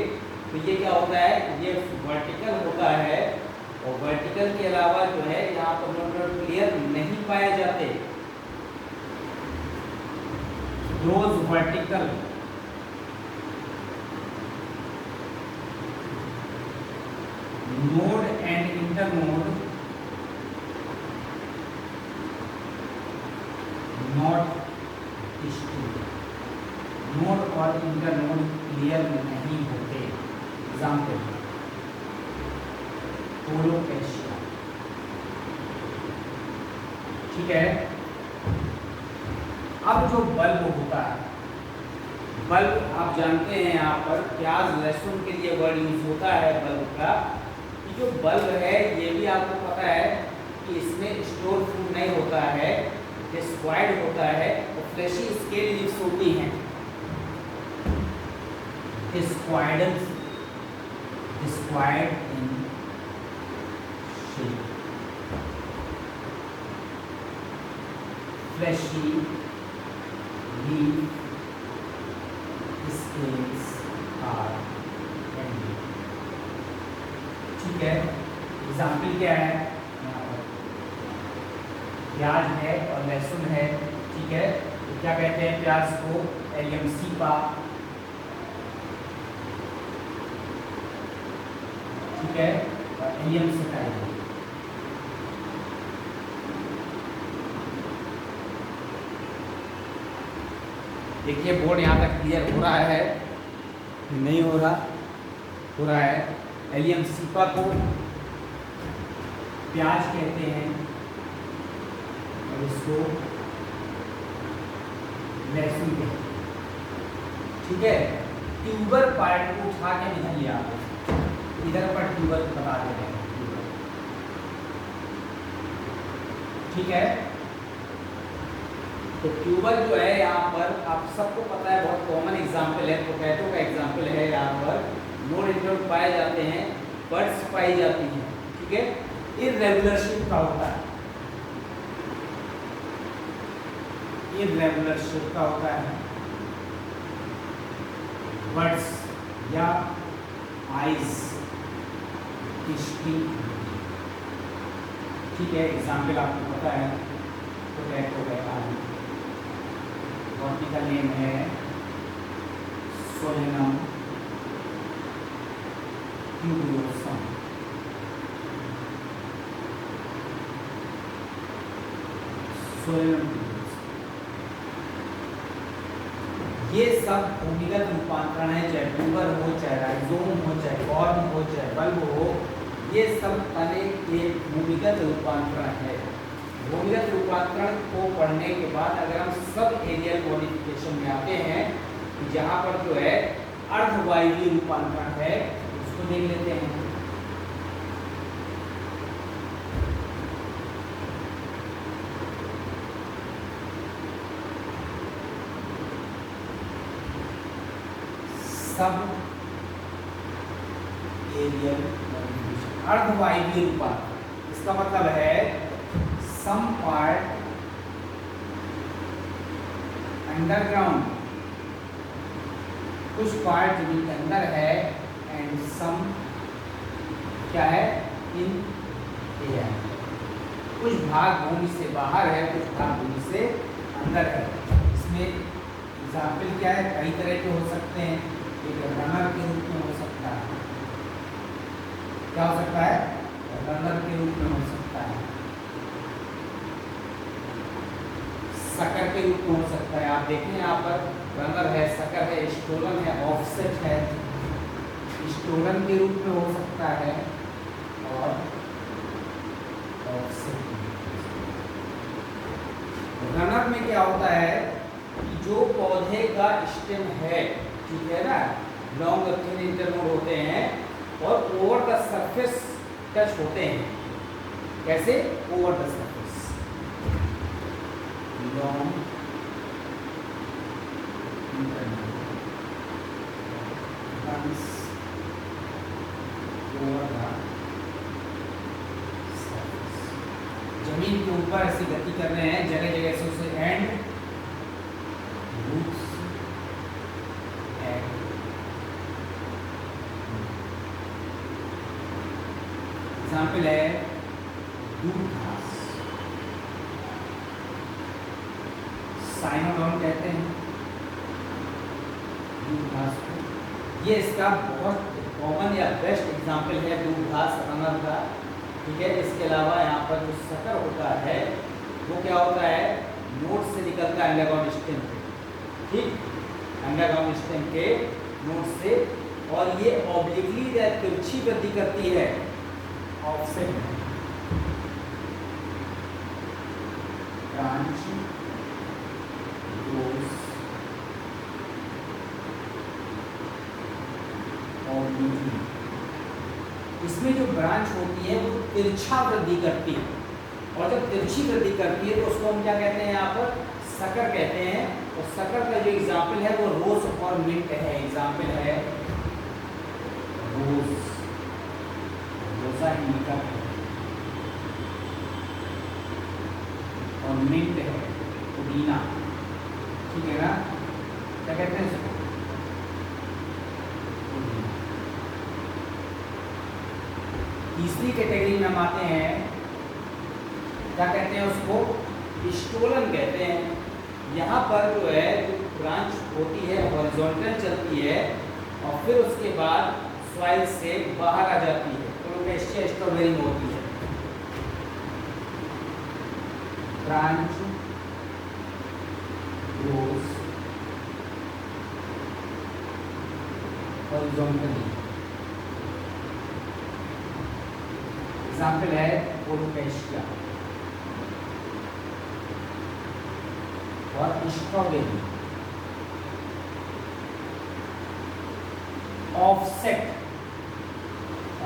तो ये क्या होता है, ये वर्टिकल होता है। और वर्टिकल के अलावा जो है यहाँ पर नोड क्लियर नहीं पाए जाते। Close vertical, node and internode not still. Node और इंटरनोड क्लियर नहीं होते। एग्जाम्पल कोलोकेशिया, ठीक है। अब जो बल्ब होता है, बल्ब आप जानते हैं यहाँ पर प्याज लहसुन के लिए वर्ड यूज होता है बल्ब का। ये जो बल्ब है ये भी आपको पता है कि इसमें स्टोर फूड नहीं होता है, स्क्वायर्ड होता है और फ्लैशी स्केल लीव्स होती हैं। Squared in shape, fleshy leaf scales are ended, ठीक है। एग्जाम्पल क्या है, यहाँ पर प्याज है और लहसुन है, ठीक है। तो क्या कहते हैं प्याज को, एलियम सीपा, ठीक है। और एलियम सिटाइल। देखिए बोर्ड यहाँ तक क्लियर हो रहा है, नहीं हो रहा है। एलियम सीपा को प्याज कहते हैं और इसको लहसुन कहते हैं, ठीक है। ट्यूबर पार्ट को उठा के निकल लिया, इधर पर ट्यूबर बता दे रहे हैं, ठीक है। तो ट्यूबर जो है यहाँ पर आप सबको पता है, बहुत कॉमन एग्जाम्पल है, पोटैटो का एग्जाम्पल है। यहाँ पर नोड इंटरनोड पाए जाते हैं, बड्स पाई जाती हैं, ठीक है। इर्रेगुलर शेप का होता है, इर्रेगुलर शेप का होता है बड्स या आइज की स्टिंग, ठीक है। एग्जाम्पल आपको पता है, पोटैटो है, आलू। बॉटनिकल नेम है सोलेनम ट्यूबरोसम, सोलेनम ट्यूबरोसम, सब भूमिगत रूपांतरण है, चाहे ट्यूबर हो, चाहे राइजोम हो, चाहे कॉर्म हो, चाहे बल्ब हो, ये सब तने के भूमिगत रूपांतरण है। भूमिगत रूपांतरण को पढ़ने के बाद अगर हम सब एरियल मॉडिफिकेशन में आते हैं, जहाँ पर जो है अर्धवायवीय रूपांतरण है, उसको देख लेते हैं। सब एरियल मॉडिफिकेशन, अर्धवायवीय रूपांतरण, इसका मतलब है सम पार्ट अंडरग्राउंड, कुछ पार्ट जमीन के अंदर है, एंड सम क्या है इन एयर, कुछ भाग भूमि से बाहर है, कुछ भाग भूमि से अंदर है। इसमें एग्जाम्पल क्या है, कई तरह के हो सकते हैं। एक रनर के रूप में हो सकता है, क्या हो सकता है, रनर के रूप में हो सकता है, सकर के रूप में हो सकता है। आप देखें यहाँ पर रनर है, सकर है, स्टोलन है, ऑफसेट है, स्टोलन के रूप में हो सकता है और ऑफसेट। रनर में क्या होता है कि जो पौधे का स्टेम है, ठीक है ना, लॉन्ग थिन इंटरनोड होते हैं और ओवर द सरफेस टच होते हैं। कैसे? Over the surface, long internode runs over the surface, जमीन के ऊपर ऐसी गति कर रहे हैं, जगह जगह से उसे एंड रूट्स एग्जाम्पल है दूध घास, साइनोडॉन कहते हैं दूध घास को। ये इसका बहुत कॉमन या बेस्ट एग्जाम्पल है दूध घास रनर का, ठीक है। इसके अलावा यहाँ पर जो सकर होता है वो क्या होता है, नोड से निकलता है अंडरग्राउंड स्टेम पे, ठीक, अंडरग्राउंड स्टेम के नोड से, और ये ऑब्लिकली या तिरछी वृद्धि करती है ऑफसेट में, ब्रांच ग्रोस ऑब्लिकली। इसमें जो ब्रांच होती है वो तिरछा वृद्धि करती है, और जब तिरछी वृद्धि करती है तो उसको हम क्या कहते हैं, यहाँ पर सकर कहते हैं। और सकर का जो एग्जाम्पल है वो रोज और मिंट है। एग्जाम्पल है रोज, रोजा इंडिका है, और मिंट है पुदीना, ठीक है ना, क्या कहते हैं इसको, पुदीना। तीसरी कैटेगरी में हम आते हैं, क्या कहते हैं उसको, स्टोलन कहते हैं। यहाँ पर जो है जो ब्रांच होती है हॉरिजॉन्टल चलती है और फिर उसके बाद सॉइल से बाहर आ जाती है, तो लोकेस्टिया स्ट्रॉबेरी होती है। ब्रांच ग्रोस हॉरिजॉन्टली, एग्जाम्पल है कोलोकेस्टिया और स्ट्रॉबेरी। ऑफसेट,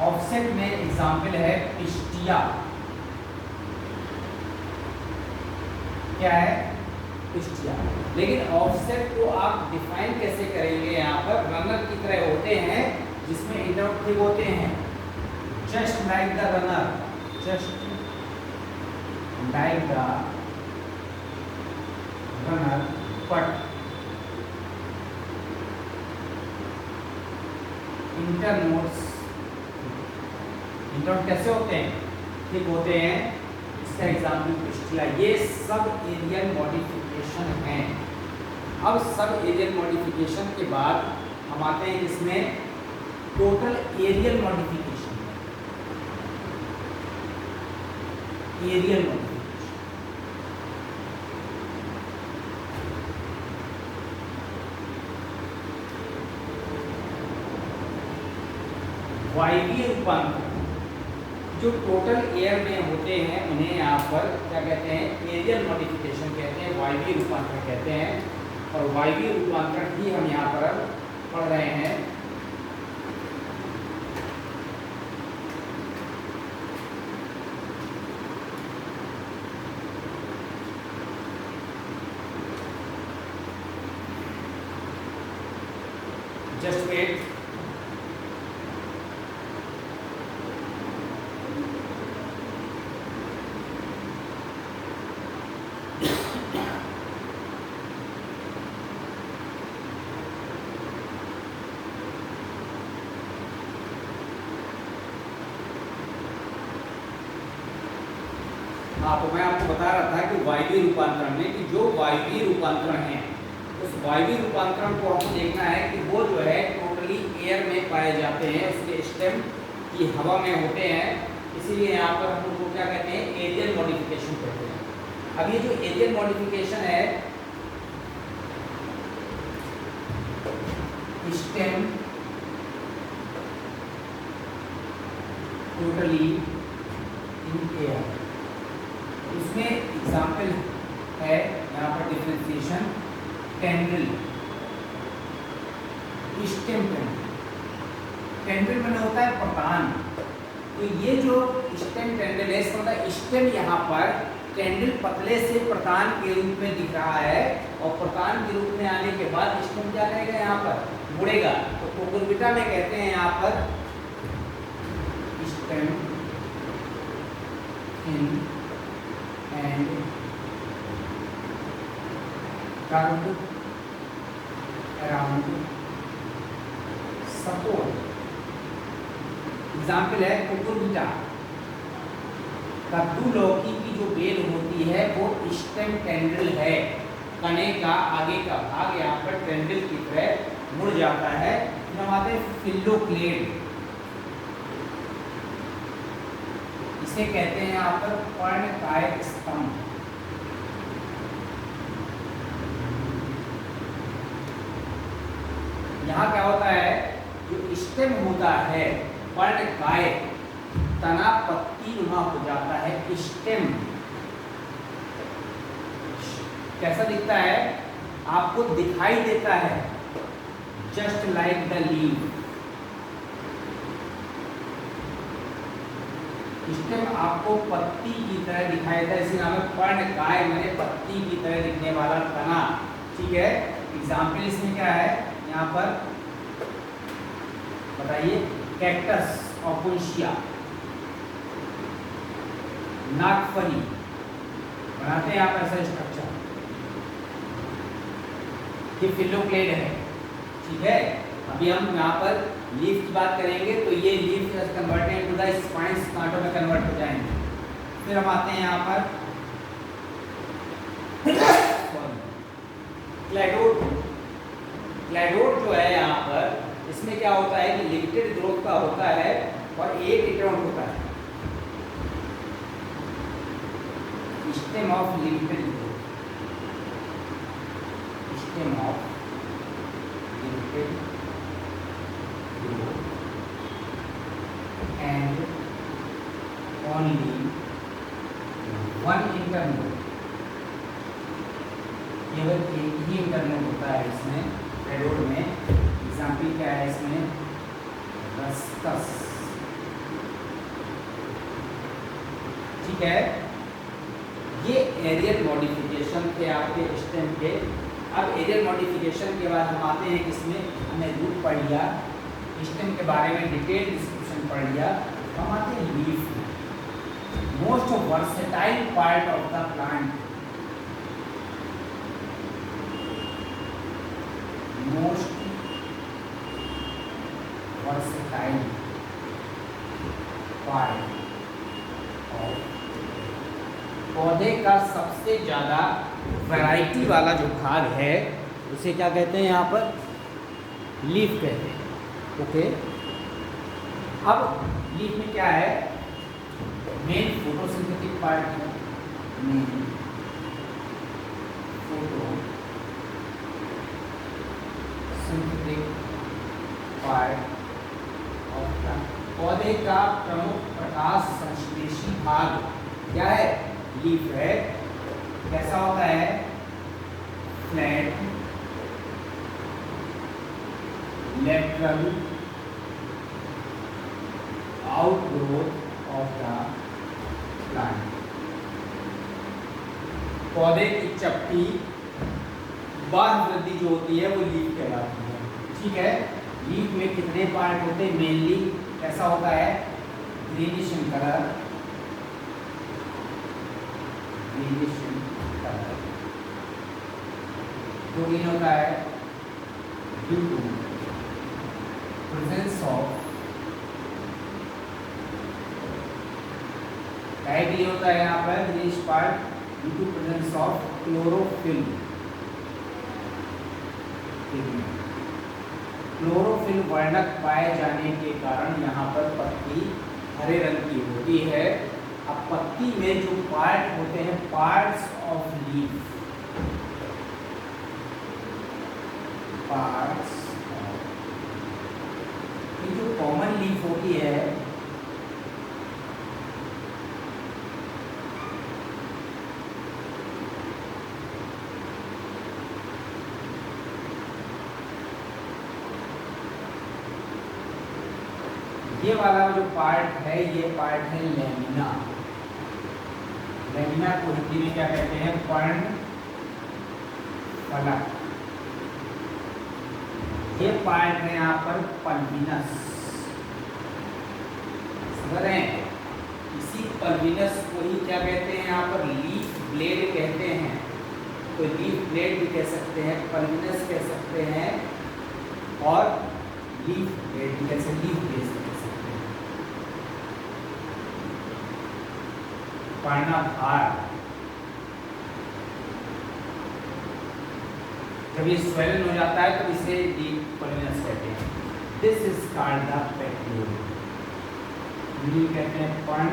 ऑफसेट में एग्जाम्पल है पिस्टिया, क्या है, पिस्टिया। लेकिन ऑफसेट को आप डिफाइन कैसे करेंगे, यहाँ पर रनर की तरह होते हैं जिसमें इंटरप्टिव होते हैं, just like the runner, just like the runner, but internodes, internode कैसे होते हैं, ठीक होते हैं। इसका एग्जाम्पल पिस्टिया। ये सब एरियल मॉडिफिकेशन हैं। अब सब एरियल मॉडिफिकेशन के बाद हम आते हैं इसमें total aerial modification, aerial modification. वायवीय रूपांतरण जो टोटल एयर में होते हैं उन्हें यहाँ पर क्या कहते हैं, एरियल मॉडिफिकेशन कहते हैं, वायवीय रूपांतरण कहते हैं। और वायवीय रूपांतरण ही हम यहाँ पर पढ़ रहे हैं। Just wait. हाँ, तो मैं आपको बता रहा था कि वायवीय रूपांतरण में कि जो वायवीय रूपांतरण है उस वायवीय रूपांतरण को हमको देखना है कि वो जो है टोटली एयर में पाए जाते हैं, उसके स्टेम की हवा में होते हैं। इसीलिए यहाँ पर हम उनको क्या कहते हैं, एरियल मॉडिफिकेशन कहते हैं। अब ये जो एरियल मॉडिफिकेशन है, स्टेम टोटली इन एयर, इसमें एग्जाम्पल है यहाँ पर differentiation, tendril, stem tendril. Tendril में होता है प्रतान। तो ये जो स्टेम टेंड्रिल है, इसका मतलब स्टेम यहाँ पर टेंड्रिल पतले से प्रतान के रूप में दिख रहा है, और प्रतान के रूप में आने के बाद स्टेम क्या करेगा, यहाँ पर मुड़ेगा। तो कुकुरबिटा में कहते हैं यहाँ पर stem in and curve around support. Example है कुकुरबिटा। कद्दू लौकी की जो बेल होती है वो स्टेम टेंड्रिल है, तने का आगे का भाग यहाँ पर टेंड्रिल की तरह मुड़ जाता है। फिर हम आते हैं फिल्लोक्लेड, इसे कहते हैं यहाँ पर पर्णकाय स्तंभ। यहाँ क्या होता है, जो स्टेम होता है पर्णकाय, तना पत्ती नुमा हो जाता है। स्टेम कैसा दिखता है, आपको दिखाई देता है just like the leaf. Stem आपको पत्ती की तरह दिखाई देता है, इसी नाम है पर्णकाय, मैंने पत्ती की तरह दिखने वाला तना। ठीक है, एग्जाम्पल इसमें क्या है, यहाँ पर बताइए, कैक्टस ऑपुंशिया, नागफनी बनाते हैं आप ऐसा स्ट्रक्चर। ये फिल्लोक्लेड है। ठीक है, अभी हम यहाँ पर लीफ की बात करेंगे, तो ये leaf converted to the spines, कांटों में कन्वर्ट हो जाएंगे। फिर हम आते हैं यहाँ पर क्लैडोड। क्लैडोड जो है यहाँ पर, इसमें क्या होता है कि लिमिटेड ग्रोथ का होता है और एक रिटर्न होता है। Stem of limited growth, stem of limited growth and only one internode, केवल एक ही इंटरनोड होता है इसमें क्लैडोड में। एग्जाम्पल क्या है इसमें, रस्कस। ठीक है, ये एरियल मॉडिफिकेशन थे आपके स्टेम के। अब एरियल मॉडिफिकेशन के बाद हम आते हैं किसमें, हमने रूट पढ़ लिया, स्टेम के बारे में डिटेल डिस्क्रिप्शन पढ़ लिया। हम आते हैं leaf, most versatile part of the plant, most versatile part of, पौधे का सबसे ज़्यादा वैरायटी वाला जो भाग है उसे क्या कहते हैं, यहाँ पर लीफ कहते हैं। ओके, अब लीफ में क्या है, मेन फोटोसिंथेटिक पार्ट है, मेन फोटोसिंथेटिक पार्ट ऑफ पौधे का प्रमुख प्रकाश संश्लेषी भाग क्या है? लीफ है। कैसा होता है? Flat lateral outgrowth of the plant. पौधे की चपटी बाह्य वृद्धि जो होती है वो लीफ कहलाती है। ठीक है। लीफ में कितने पार्ट होते हैं? मेनली कैसा होता है? Greenish in colour, greenish in colour. Green होता है due to presence of, green होता है यहाँ पर greenish part due to presence of chlorophyll. Chlorophyll वर्णक पाए जाने के कारण यहाँ पर पत्ती हरे रंग की होती है। अब पत्ती में जो पार्ट होते हैं, पार्ट्स ऑफ लीफ, पार्ट्स, ये जो कॉमन लीफ होती है ये वाला जो पार्ट है, ये पार्ट है लेमिना। लेमिना को हिंदी में क्या कहते हैं? पर्ण फलक। ये पार्ट है यहाँ पर पल्विनस। समझ रहे हैं? इसी पल्विनस को ही क्या कहते हैं यहाँ पर? लीफ ब्लेड कहते हैं। तो लीफ ब्लेड भी कह सकते हैं, पल्विनस कह सकते हैं, और लीफ ब्लेड भी कैसे? लीफ ब्लेड पर्णभार। जब ये स्वेलन हो जाता है तो इसे लीफ पल्विनस कहते हैं। This is called the petiole. कहते हैं पर्ण,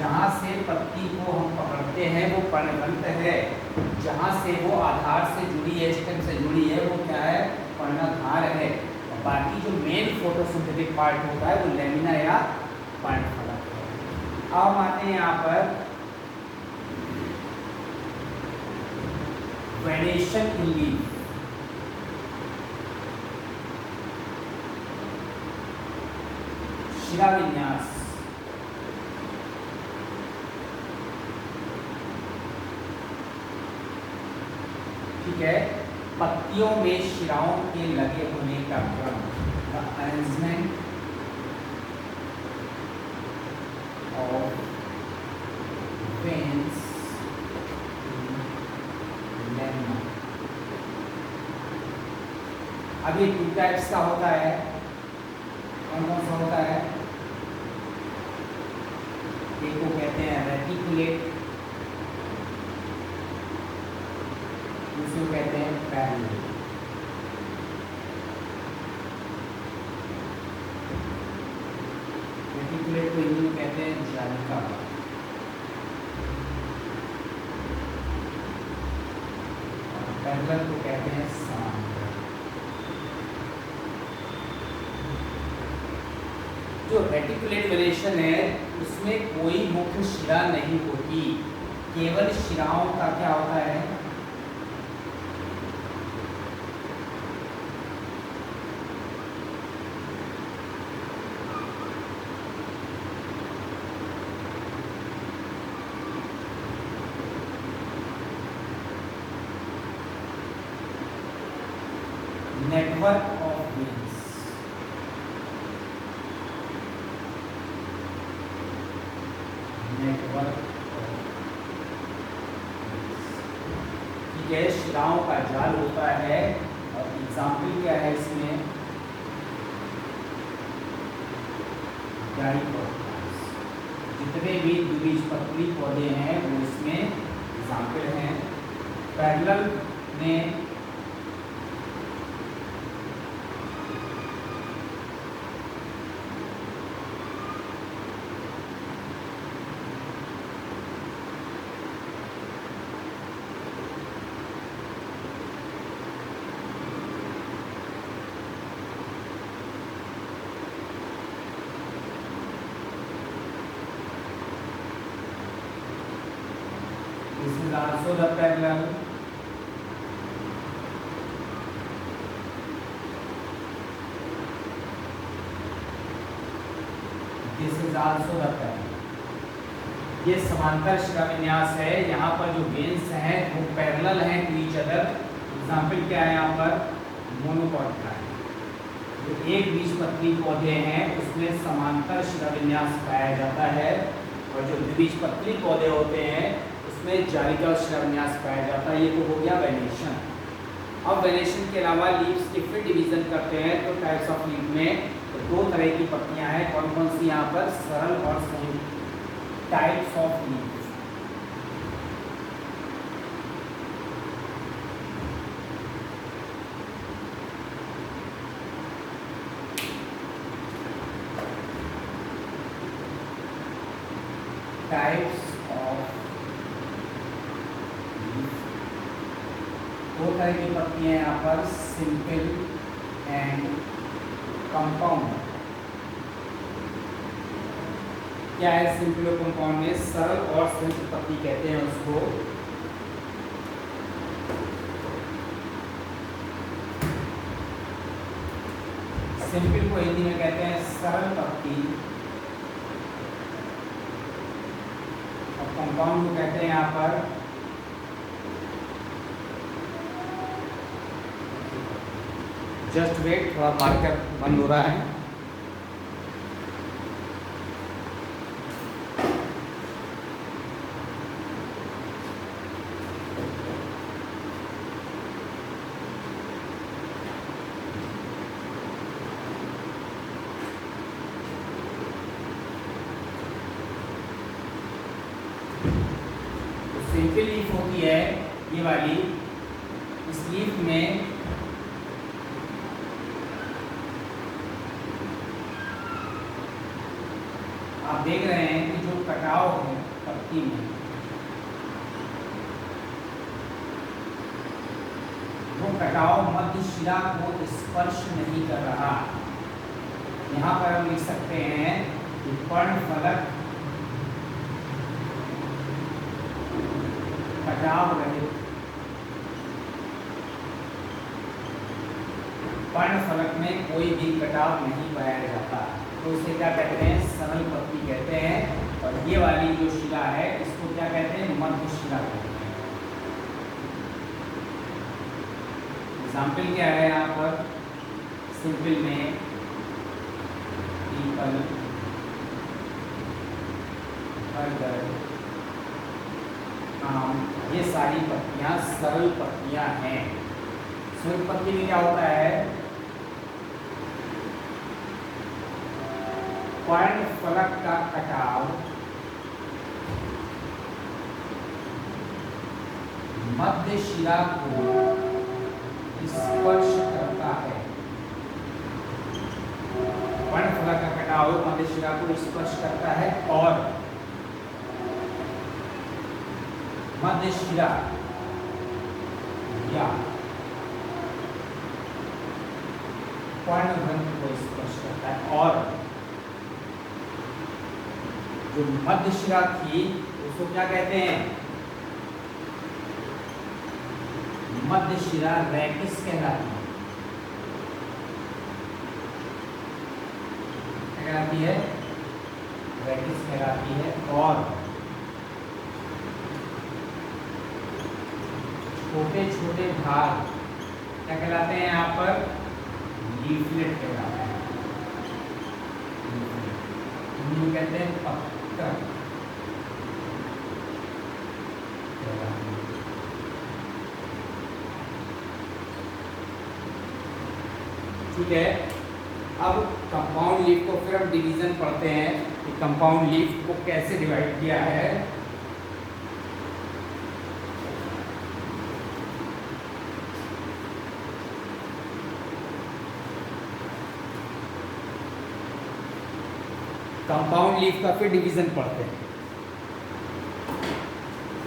जहां से पत्ती को हम पकड़ते हैं वो पर्णदंत है, जहां से वो आधार से जुड़ी है, स्टेम से जुड़ी है, वो क्या है? पर्णधार है। और बाकी जो मेन फोटोसिंथेटिक पार्ट होता है वो लेमिना या पर्णफलक है। अब आते हैं यहाँ पर वेनेशन इन लीफ। शिरा विन्यास। ठीक है। पत्तियों में शिराओं के लगे होने का क्रम, the arrangement of veins in lemma। अब ये 2 टाइप्स का होता है। कौन कौन सा होता है? एक को कहते हैं रेटिकुलेट, दूसरे को कहते हैं पैरेलल। रेटिकुलेट को हिंदी में कहते हैं जालिका, और पैरेलल को कहते हैं समांतर। जो रेटिकुलेट वेनेशन है उसमें कोई मुख्य शिरा नहीं होती, केवल शिराओं का क्या होता है? Network of veins. नेटवर्क, ठीक है। शिराओं का जाल होता है, और एग्जाम्पल क्या है इसमें? जितने भी द्विबीजपत्री पौधे हैं वो इसमें एग्जाम्पल हैं। पैरेलल में also the parallel. This is also the parallel. ये समांतर शिरा विन्यास है। यहाँ पर जो वेन्स हैं वो पैरेलल हैं टू ईच अदर। एग्जाम्पल क्या है यहाँ पर? मोनोकॉट का है। जो एक बीजपत्री पौधे हैं उसमें समांतर शिरा विन्यास पाया जाता है, और जो द्विबीजपत्री पौधे होते हैं उसमें जालिका शिरा विन्यास पाया जाता है। ये तो हो गया वेनेशन। अब वेनेशन के अलावा लीव्स की फिर डिवीजन करते हैं तो टाइप्स ऑफ लीव में तो दो तरह की पत्तियां हैं। कौन कौन सी यहाँ पर? सरल और संयुक्त। Types of leaves. Types of leaves, दो तरह की पत्तियां हैं यहाँ पर, सिंपल एंड कंपाउंड। क्या है सिंपल और कंपाउंड में? सरल और संयुक्त पत्ती कहते हैं उसको। सिंपल को हिंदी में कहते हैं सरल पत्ती, और कंपाउंड को कहते हैं यहाँ पर जस्ट वेट, थोड़ा मार्कर बंद हो रहा है। सिंपल लीफ होती है ये वाली। इस लीफ में आप देख रहे हैं कि जो कटाव है पत्ती में वो कटाव मध्य शिरा को स्पर्श नहीं कर रहा। यहाँ पर हम लिख सकते हैं कि पर्णफलक कटाव रहित, पर्णफलक में कोई भी कटाव नहीं पाया जाता, तो उसे क्या कहते हैं? सरल पत्ती कहते हैं। और ये वाली जो शिरा है इसको क्या कहते हैं? मध्य शिरा कहते हैं। एग्जाम्पल क्या है यहाँ पर? सिंपल में पीपल, बरगद, आम, ये सारी पत्तियां सरल पत्तियां हैं। सरल पत्ती में क्या होता है? पर्णफलक का कटाव मध्य शिरा को स्पर्श करता है। पर्णफलक का कटाव मध्य शिरा को स्पर्श करता है, और मध्य शिरा या पर्णग्रंथ को स्पर्श करता है। और जो मध्य शिरा थी उसको क्या कहते हैं? मध्य शिरा रेकिस कहलाती है। क्या कहलाती है? रेकिस कहलाती है। और छोटे छोटे भाग क्या कहलाते हैं यहाँ पर? लीफलेट कहलाते हैं। हिंदी कहते हैं पत्र। ठीक है। अब कंपाउंड लीफ को फिर हम डिवीजन पढ़ते हैं कि कंपाउंड लीफ को कैसे डिवाइड किया है। कंपाउंड लीफ का फिर डिवीजन पढ़ते हैं।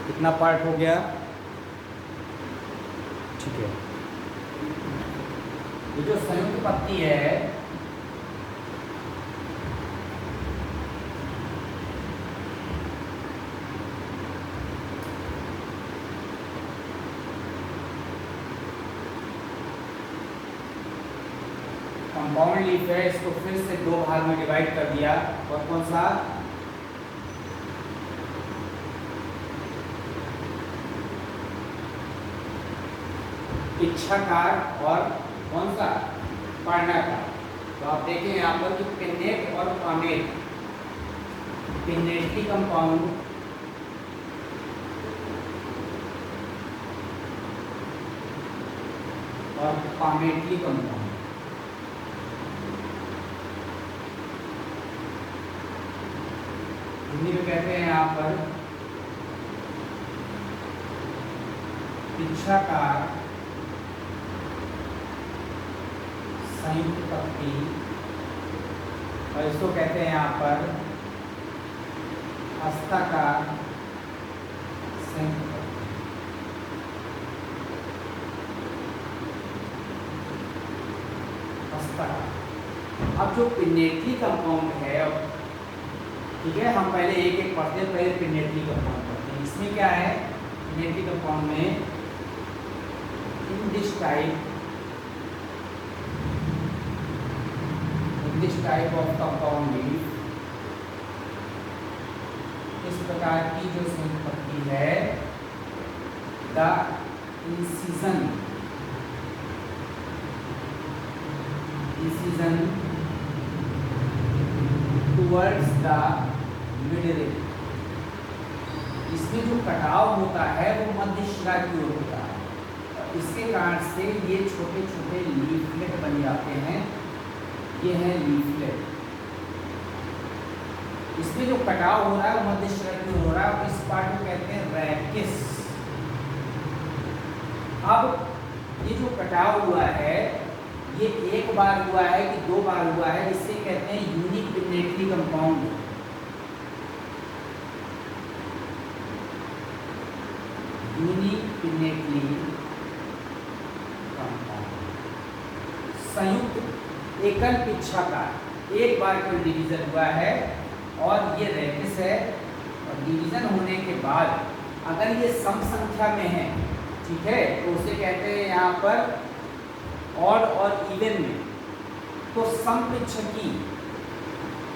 कितना पार्ट हो गया? ठीक है। ये जो संयुक्त पत्ती है कंपाउंड लीफ है, इसको फिर से दो भाग में डिवाइड कर दिया। और कौन सा? इच्छाकार और कौन सा? पर्णाकार। तो आप देखें यहाँ पर कि पिन्नेट और पामेट, पिन्नेटली कंपाउंड और पामेटली कंपाउंड, हिंदी में कहते हैं यहाँ पर इच्छाकार संयुक्त पत्ती, और इसको कहते हैं यहाँ पर हस्ताकार संयुक्त पत्ती। हस्ताकार। अब जो पिन्नेटली कंपाउंड है, ठीक है, हम पहले एक एक पढ़ते हैं, पहले पिन्नेटली कंपाउंड पढ़ते हैं। इसमें क्या है? पिन्नेटली कंपाउंड में in this type of compound leaf, इस प्रकार की जो संयुक्त पत्ती है, the incision towards the mid, इसमें जो कटाव होता है वो मध्य शिरा की ओर होता है, और इसके कारण से ये छोटे छोटे लीफलेट बन जाते हैं। ये है लीफलेट। इसमें जो कटाव हो रहा है वो मध्य शिरा की ओर हो रहा है, इस पार्ट को कहते हैं रैकिस। अब ये जो कटाव हुआ है, ये एक बार हुआ है कि दो बार हुआ है, इससे कहते हैं unique pinnately compound. Unique pinnately compound, संयुक्त एकल पिच्छाकार, एक बार कोई डिवीजन हुआ है और ये रैकिस है, और डिवीजन होने के बाद अगर ये सम संख्या में है, ठीक है, तो उसे कहते हैं यहाँ पर ऑड और इवन में, तो समपिच्छकी,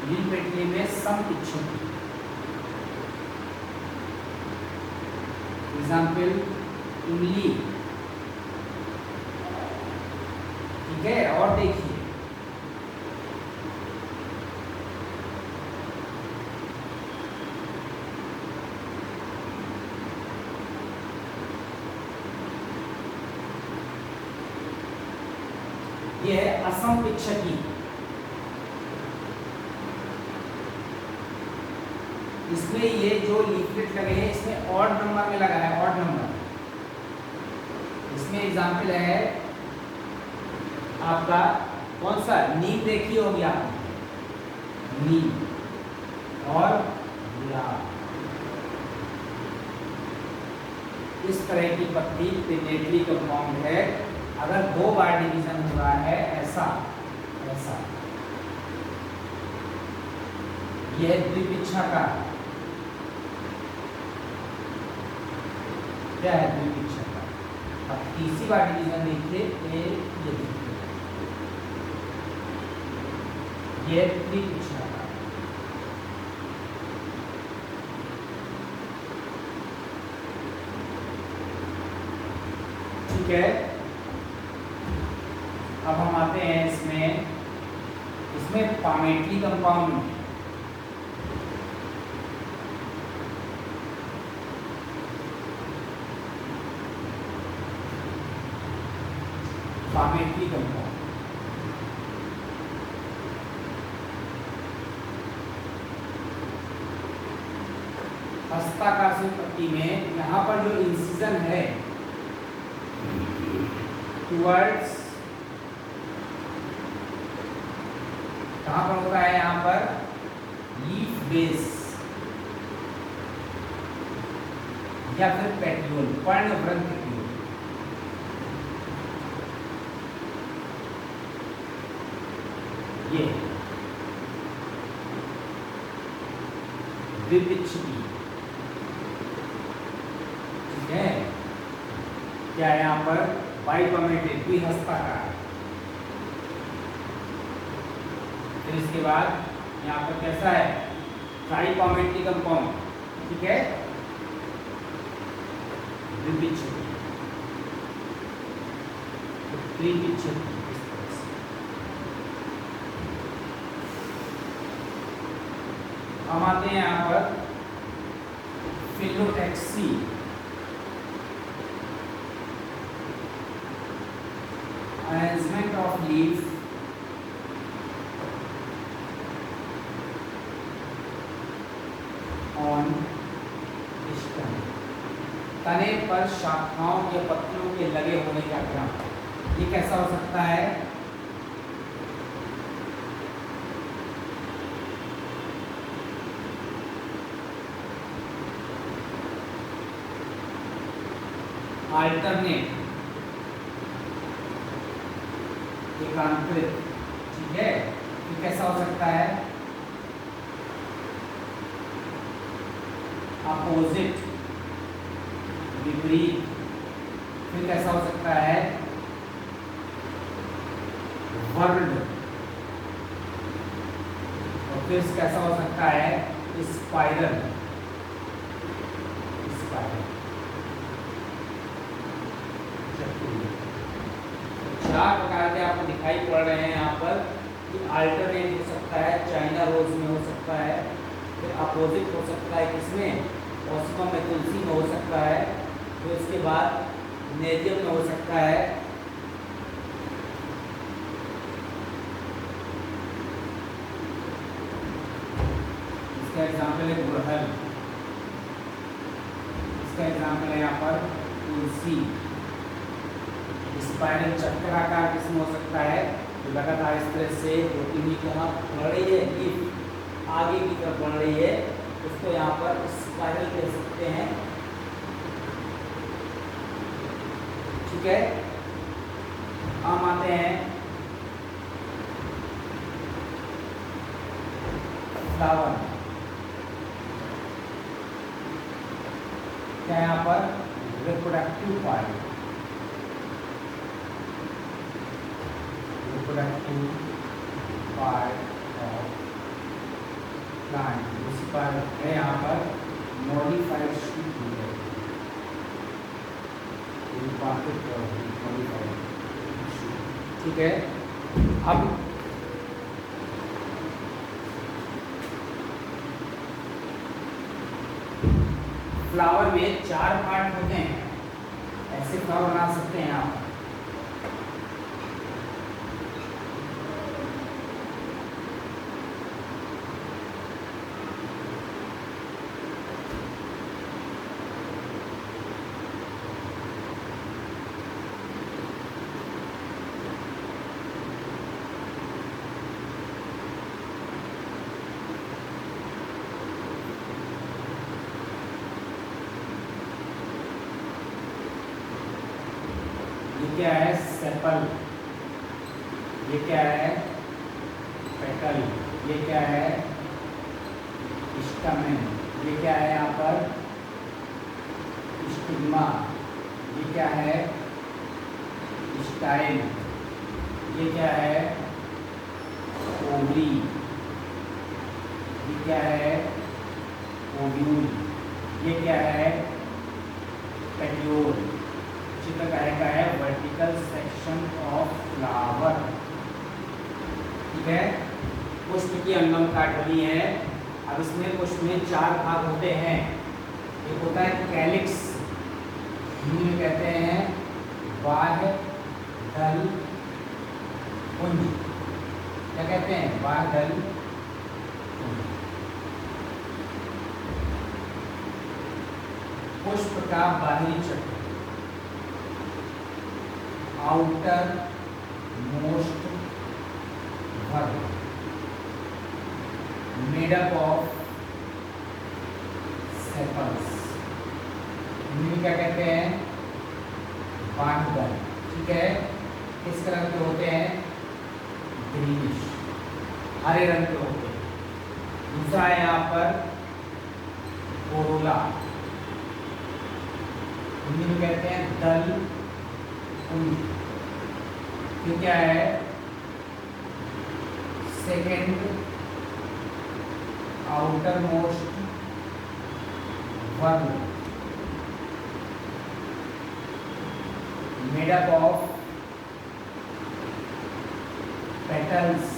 लीफलेट में समपिच्छकी। एग्जाम्पल इमली, ठीक है। और देखिए ये है असमपिच्छकी। इसमें ये जो लीफलेट लगे हैं, इसमें ऑड नंबर में लगा है, ऑड नंबर। इसमें एग्जाम्पल है आपका कौन सा? नीम देखी होगी आपने, नीम और गुलाब। इस तरह की पत्ती पिन्नेटली कंपाउंड है। अगर दो बार डिवीजन हो रहा है, ऐसा ऐसा, यह द्विपिच्छाकार। क्या है द्विपिच्छाकार? अब तीसरी बार डिवीजन देखिए, ये द्विपिच्छाकार। ठीक है। अब हम आते हैं इसमें पामेटली कंपाउंड, पामेटली कंपाउंड हस्ताकार संयुक्त में यहाँ पर जो इंसिजन है टुवर्ड्स, कहाँ पर होता है? यहाँ पर लीफ बेस या फिर पेट्रियोल, पर्णवृंत की ओर। ये द्विपिच्छकी, ठीक है। क्या है यहाँ पर? बाइपमेटेड, द्विहस्ताकार। फिर इसके बाद यहाँ पर कैसा है, ट्राइकोमेट्री कंपाउंड, ठीक है, द्विपिच्छिद, त्रिपिच्छिद। हम आते हैं यहाँ पर phyllotaxy, arrangement of leaf on stem, तने पर शाखाओं के पत्तियों के लगे होने का क्रम। ये कैसा हो सकता है, अल्टरनेट, एकांतरित, ठीक है। ये कैसा हो सकता है, अपोजिट, विपरीत। फिर कैसा हो सकता है, वर्ड। और फिर कैसा हो सकता है, स्पाइरल, स्पाइरल। चार प्रकार के आपको दिखाई पड़ रहे हैं यहाँ पर कि अल्टरनेट हो सकता है, चाइना रोज में हो सकता है, फिर अपोजिट हो सकता है, किसमें, ऑस्मम में, तुलसी में हो सकता है, फिर इसके बाद नेरियम में हो सकता है, इसका एग्जाम्पल है गुड़हल, इसका एग्जाम्पल है यहाँ पर तुलसी। स्पाइरल चक्राकार किसमें हो सकता है, तो लगातार इस तरह से रोटिनी कहाँ बढ़ रही है, लीफ आगे की तरफ बढ़ रही है, उसको यहाँ पर स्पाइरल कह सकते हैं, ठीक है। हम आते हैं फ्लावर, क्या यहाँ पर reproductive part, reproductive part of plant, उसी पर है यहाँ पर modified sheet है, ठीक है। अब फ्लावर में चार पार्ट होते हैं, ऐसे फ्लावर बना सकते हैं आप। ये क्या है, सेपल, ये क्या है, पेटल, ये क्या है, स्टमेन, ये क्या है यहाँ पर, स्टिग्मा, ये क्या है, स्टाइल, ये क्या है, ओवरी, ये क्या है, ओव्यूल, ये क्या है, पेट्यूल। चित्र का है वर्टिकल सेक्शन ऑफ फ्लावर, ठीक है। पुष्प की अंगम काटनी है। अब इसमें पुष्प में चार भाग होते हैं। एक होता है कैलिक्स, हिंदी में कहते हैं बाह्य दल पुंज, क्या कहते हैं, बाह्य दल पुंज। पुष्प का बाहरी चक्र, आउटर मोस्ट वर्ग, मेड अप ऑफ सेपल्स, इन्हें क्या कहते हैं, बाह्यदल, ठीक है। किस कलर के होते हैं, ग्रीनिश, हरे रंग के होते हैं। दूसरा है यहाँ पर कोरोला, हिंदी में कहते हैं दल पुंज। ये क्या है, second outermost whorl made up of petals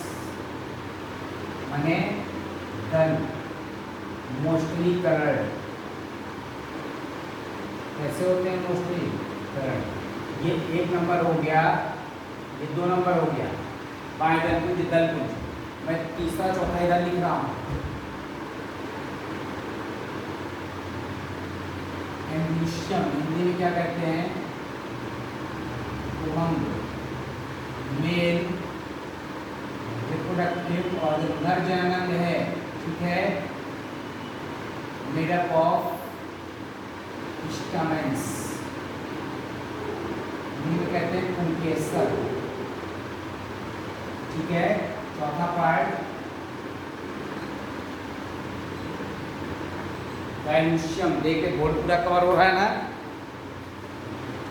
माने डन मोस्टली कलर्ड। कैसे होते हैं मोस्टली कलर्ड? ये एक नंबर हो गया, ये दो नंबर हो गया बाएं दलपुंज दलपुंज। मैं तीसरा चौथा इधर लिख रहा हूँ। एंब्यूशियम हिंदी में क्या कहते हैं? उमंग, मेल रिप्रोडक्टिव और जो नर जननांग है, ठीक है, मेड अप ऑफ स्टामेन्स, हिंदी में कहते हैं पुंकेसर, ठीक है। चौथा पार्ट गाइनोशियम, देखिए बोर्ड पूरा कवर हो रहा है ना?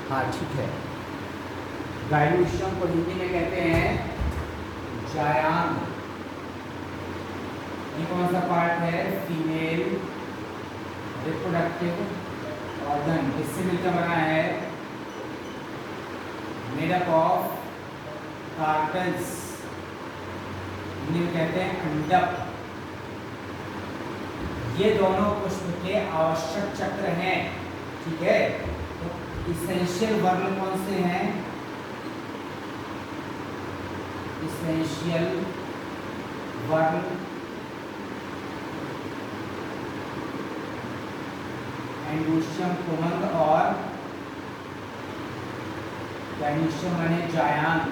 हाँ ठीक है। गाइनोशियम को हिंदी में कहते हैं जायांग। ये कौन सा पार्ट है? फीमेल रिप्रोडक्टिव ऑर्गन, किससे मिलकर बना है? Made up of carpels, Hindi में कहते हैं अंडक। ये दोनों पुष्प के आवश्यक चक्र हैं, ठीक है। तो इसेंशियल वर्ण कौन से हैं? इसेंशियल वर्ण एंब्यूशियम पुमंग और गाइनोशियम माने जायांग,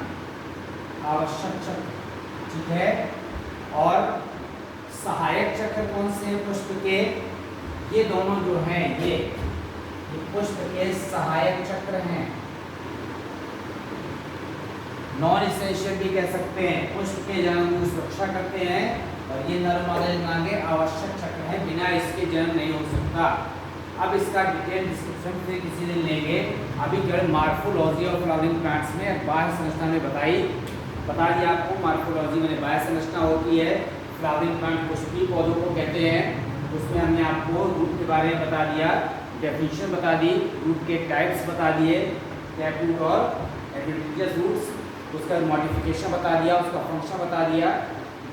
आवश्यक चक्र, ठीक है। और सहायक चक्र कौन से हैं पुष्प के? ये दोनों जो हैं ये पुष्प के सहायक चक्र हैं। नॉन इसेंशियल भी कह सकते हैं, पुष्प के जन्म की सुरक्षा करते हैं और ये नर मादा जनांगे आवश्यक चक्र है, बिना इसके जन्म नहीं हो सकता। अब इसका डिटेल डिस्क्रिप्शन से किसी दिन लेंगे। अभी केवल मार्फोलॉजी और फ्लावरिंग प्लांट्स में बाह्य संरचना में बता दिया आपको। मार्फोलॉजी में बाह्य संरचना होती है, फ्लावरिंग प्लांट पुष्पीय पौधों को कहते हैं। उसमें हमने आपको रूट के बारे में बता दिया, डेफिनेशन बता दी, रूट के टाइप्स बता दिए, टैप रूट और एडवेंटिशियस रूट्स, उसका मॉडिफिकेशन बता दिया, उसका फंक्शन बता दिया,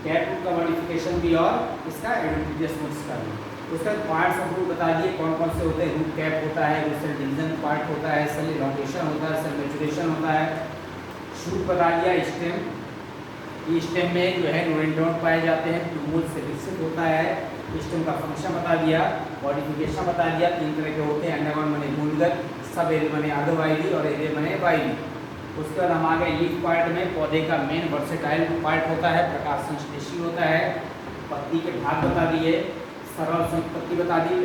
टैप रूट का मॉडिफिकेशन भी और इसका एडवेंटिशियस रूट्स का भी। उसका पार्ट्स ऑफ रूट बता दिए कौन कौन से होते हैं। रूट कैप होता है, रूट सेल डिवीजन पार्ट होता है, सेल इलॉन्गेशन होता है, सेल मैच्योरेशन होता है, शूट बता दिया, स्टेम, ये स्टेम में जो है नोडेंड्रॉन पाए जाते हैं, प्लूमूल से विकसित होता है। स्टेम का फंक्शन बता दिया, मॉडिफिकेशन बता दिया, तीन तरह के होते हैं, अंडरग्राउंड बने भूमिगत, सब एरिया बने अर्धवायवी और एरिया बने वायवी। उसके बाद हम आ गए लीफ पार्ट में, पौधे का मेन वर्सेटाइल पार्ट होता है, प्रकाश संश्लेषी होता है, पत्ती के भाग बता दिए, सरल संपत्ति बता दी,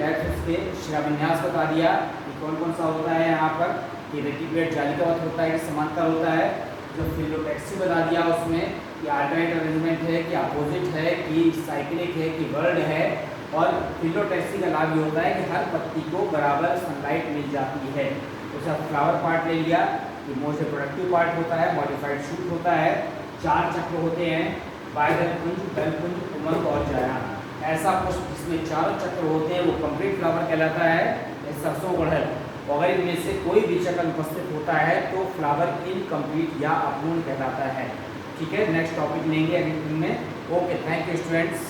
के शिराविन्यास बता दिया कि कौन कौन सा होता है यहाँ पर, कि रेटिकुलेट जालिकावत होता है कि समांतर होता है, जो फिलोटैक्सी बता दिया उसमें कि अल्टरनेट अरेंजमेंट है कि अपोजिट है कि साइक्लिक है कि वर्ल्ड है। और फिलोटैक्सी का लाभ ये होता है कि हर पत्ती को बराबर सनलाइट मिल जाती है। उसका फ्लावर पार्ट ले लिया, ये मोस्ट रिप्रोडक्टिव पार्ट होता है, मॉडिफाइड शूट होता है, चार चक्र होते हैं, बाह्यदलपुंज, दलपुंज, पुमंग और जायांग। ऐसा पुष्प जिसमें चारों चक्र होते हैं वो कंप्लीट फ्लावर कहलाता है, सरसों गुड़हल। अगर इनमें से कोई भी चक्र उपस्थित होता है तो फ्लावर इनकम्प्लीट या अपूर्ण कहलाता है। ठीक है, नेक्स्ट टॉपिक लेंगे अगले दिन में। Okay, thank you students.